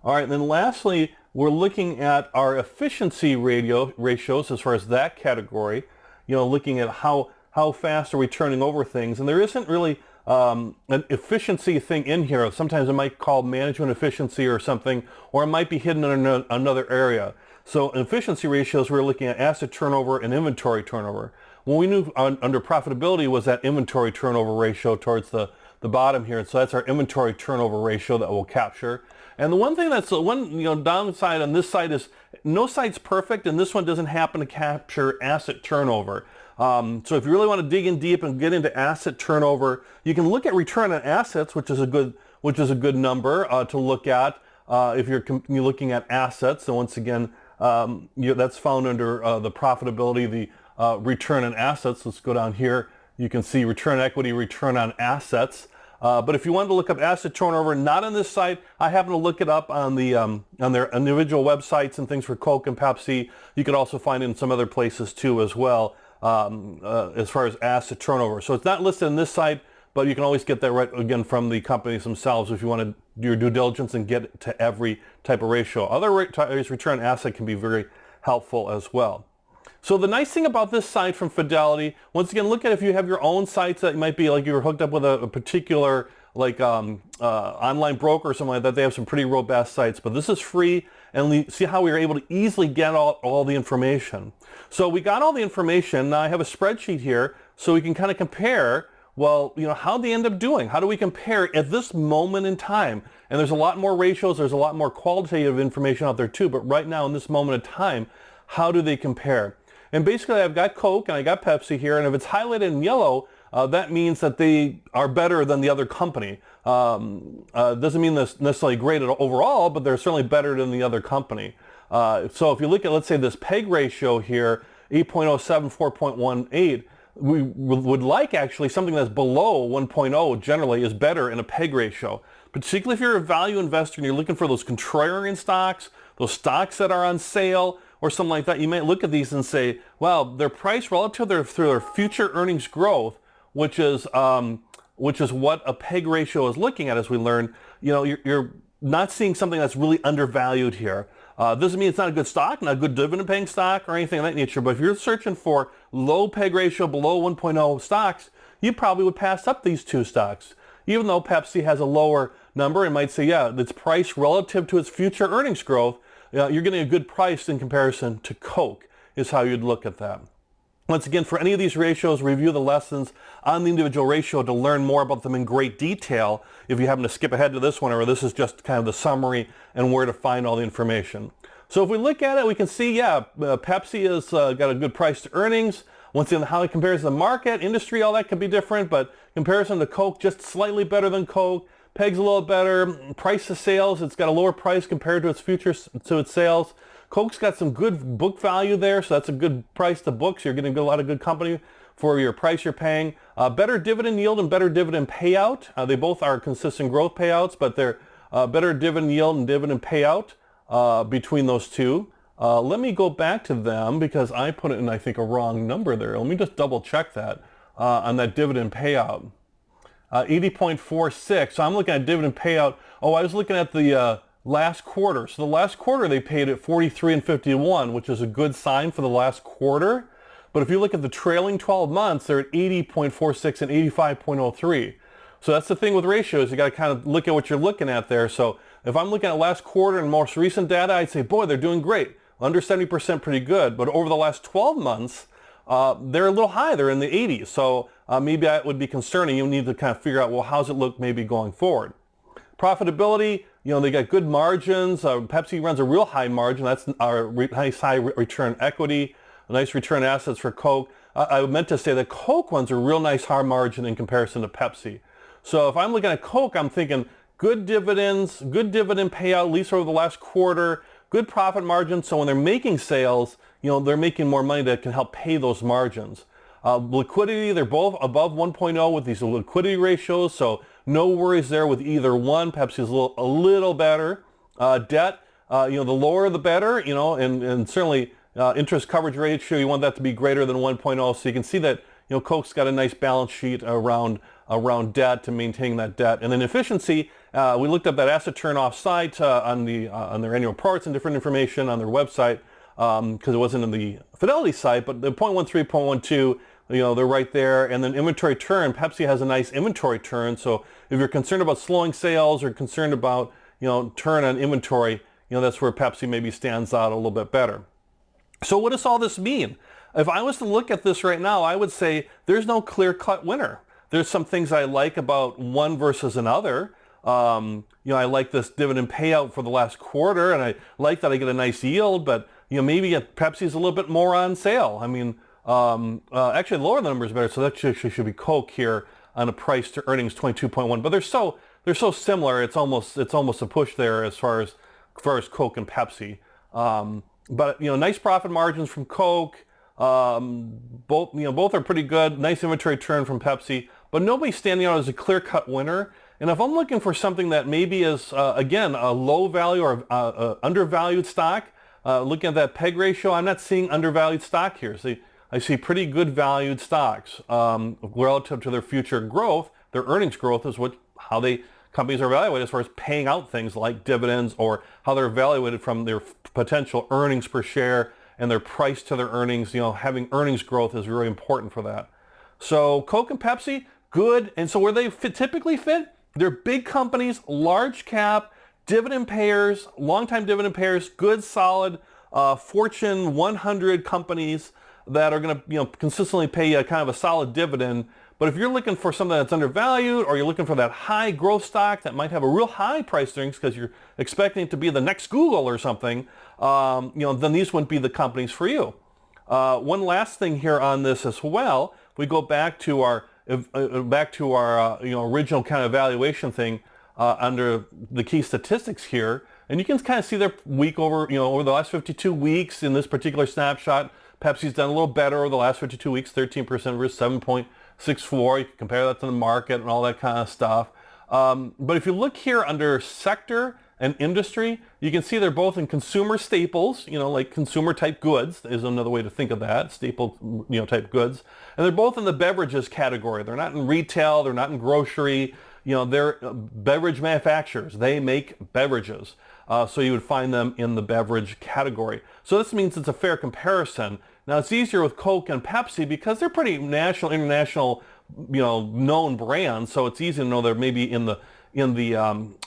A: All right, and then lastly, we're looking at our efficiency ratios as far as that category, looking at how fast are we turning over things. And there isn't really an efficiency thing in here. Sometimes it might call management efficiency or something, or it might be hidden in another area. So in efficiency ratios, we're looking at asset turnover and inventory turnover. What we knew under profitability was that inventory turnover ratio towards the bottom here. And so that's our inventory turnover ratio that we'll capture. And the one thing that's one downside on this side is no site's perfect, and this one doesn't happen to capture asset turnover. So if you really want to dig in deep and get into asset turnover, you can look at return on assets, which is a good number to look at if you're looking at assets. And once again, that's found under the profitability, the return on assets. Let's go down here. You can see return on equity, return on assets. But if you wanted to look up asset turnover, not on this site, I happen to look it up on the on their individual websites and things for Coke and Pepsi. You could also find it in some other places too as well, as far as asset turnover. So it's not listed on this site, but you can always get that right again from the companies themselves if you want to do your due diligence and get to every type of ratio. Other return on asset can be very helpful as well. So the nice thing about this site from Fidelity, once again, look at if you have your own sites that might be like you're hooked up with a particular online broker or something like that. They have some pretty robust sites, but this is free, and see how we were able to easily get all the information. So we got all the information. Now I have a spreadsheet here so we can kind of compare, well, how they end up doing. How do we compare at this moment in time? And there's a lot more ratios. There's a lot more qualitative information out there too, but right now in this moment of time, how do they compare? And basically I've got Coke and I got Pepsi here, and if it's highlighted in yellow, that means that they are better than the other company. Doesn't mean that's necessarily great overall, but they're certainly better than the other company. So if you look at, let's say, this PEG ratio here, 8.07, 4.18, we would like actually something that's below 1.0 generally is better in a PEG ratio. Particularly if you're a value investor and you're looking for those contrarian stocks, those stocks that are on sale, or something like that, you might look at these and say, well, their price relative to their future earnings growth, which is what a PEG ratio is looking at, as we learned. You're not seeing something that's really undervalued here. Doesn't mean it's not a good stock, not a good dividend-paying stock or anything of that nature, but if you're searching for low PEG ratio, below 1.0 stocks, you probably would pass up these two stocks. Even though Pepsi has a lower number and might say, yeah, its price relative to its future earnings growth, you're getting a good price in comparison to Coke, is how you'd look at that. Once again, for any of these ratios, review the lessons on the individual ratio to learn more about them in great detail if you happen to skip ahead to this one, or this is just kind of the summary and where to find all the information. So if we look at it, we can see, Pepsi has got a good price to earnings. Once again, how it compares to the market, industry, all that could be different, but comparison to Coke, just slightly better than Coke. PEG's a little better. Price to sales, it's got a lower price compared to its sales. Coke's got some good book value there, so that's a good price to book. So you're getting a lot of good company for your price you're paying. Better dividend yield and better dividend payout. They both are consistent growth payouts, but they're better dividend yield and dividend payout between those two. Let me go back to them because I put it in, I think, a wrong number there. Let me just double check that on that dividend payout. 80.46. So I'm looking at dividend payout. Oh, I was looking at the last quarter. So the last quarter they paid at 43.51, which is a good sign for the last quarter. But if you look at the trailing 12 months, they're at 80.46 and 85.03. So that's the thing with ratios. You got to kind of look at what you're looking at there. So if I'm looking at last quarter and most recent data, I'd say, boy, they're doing great. Under 70%, pretty good. But over the last 12 months, they're a little high. They're in the 80s. So maybe that would be concerning. You need to kind of figure out, well, how's it look maybe going forward? Profitability, they got good margins. Pepsi runs a real high margin. That's our nice high return equity, a nice return assets for Coke. I meant to say that Coke runs a real nice high margin in comparison to Pepsi. So if I'm looking at Coke, I'm thinking good dividends, good dividend payout, at least over the last quarter, good profit margin. So when they're making sales, they're making more money that can help pay those margins. Liquidity, they're both above 1.0 with these liquidity ratios, so no worries there with either one. Pepsi is a little better. Debt, the lower the better, and certainly interest coverage ratio, you want that to be greater than 1.0, so you can see that Coke's got a nice balance sheet around around debt to maintaining that debt. And then efficiency, we looked up that asset turn off site on their annual reports and different information on their website because it wasn't in the Fidelity site, but the 0.13, 0.12, they're right there. And then inventory turn, Pepsi has a nice inventory turn. So if you're concerned about slowing sales or concerned about, turn on inventory, that's where Pepsi maybe stands out a little bit better. So what does all this mean? If I was to look at this right now, I would say there's no clear-cut winner. There's some things I like about one versus another. I like this dividend payout for the last quarter, and I like that I get a nice yield, but maybe Pepsi's a little bit more on sale. I mean, actually lower the number is better, so that should be Coke here on a price to earnings 22.1. But they're so similar. It's almost a push there as far as Coke and Pepsi. But nice profit margins from Coke. Both are pretty good. Nice inventory turn from Pepsi, but nobody's standing out as a clear-cut winner. And if I'm looking for something that maybe is again a low value or undervalued stock, looking at that PEG ratio, I'm not seeing undervalued stock here. See, I see pretty good valued stocks relative to their future growth. Their earnings growth is how companies are evaluated as far as paying out things like dividends, or how they're evaluated from their potential earnings per share and their price to their earnings. Having earnings growth is really important for that. So Coke and Pepsi, good. And so where they typically fit, they're big companies, large cap, dividend payers, long-time dividend payers, good, solid Fortune 100 companies that are going to consistently pay you kind of a solid dividend. But if you're looking for something that's undervalued, or you're looking for that high growth stock that might have a real high price earnings because you're expecting it to be the next Google or something, then these wouldn't be the companies for you. One last thing here on this as well, we go back to our original kind of evaluation thing under the key statistics here, and you can kind of see their week over the last 52 weeks in this particular snapshot. Pepsi's done a little better over the last 52 weeks, 13% versus 7.64. You can compare that to the market and all that kind of stuff. But if you look here under sector and industry, you can see they're both in consumer staples, like consumer type goods is another way to think of that, staple, type goods. And they're both in the beverages category. They're not in retail, they're not in grocery, they're beverage manufacturers. They make beverages. So you would find them in the beverage category. So this means it's a fair comparison. Now it's easier with Coke and Pepsi because they're pretty national, international, known brands. So it's easy to know they're maybe in the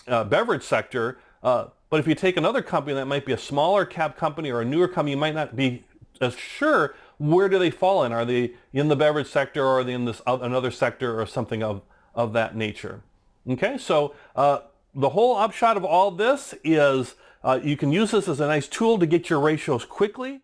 A: beverage sector. But if you take another company that might be a smaller cap company or a newer company, you might not be as sure where do they fall in. Are they in the beverage sector, or are they in this another sector or something of that nature? Okay, so the whole upshot of all this is you can use this as a nice tool to get your ratios quickly.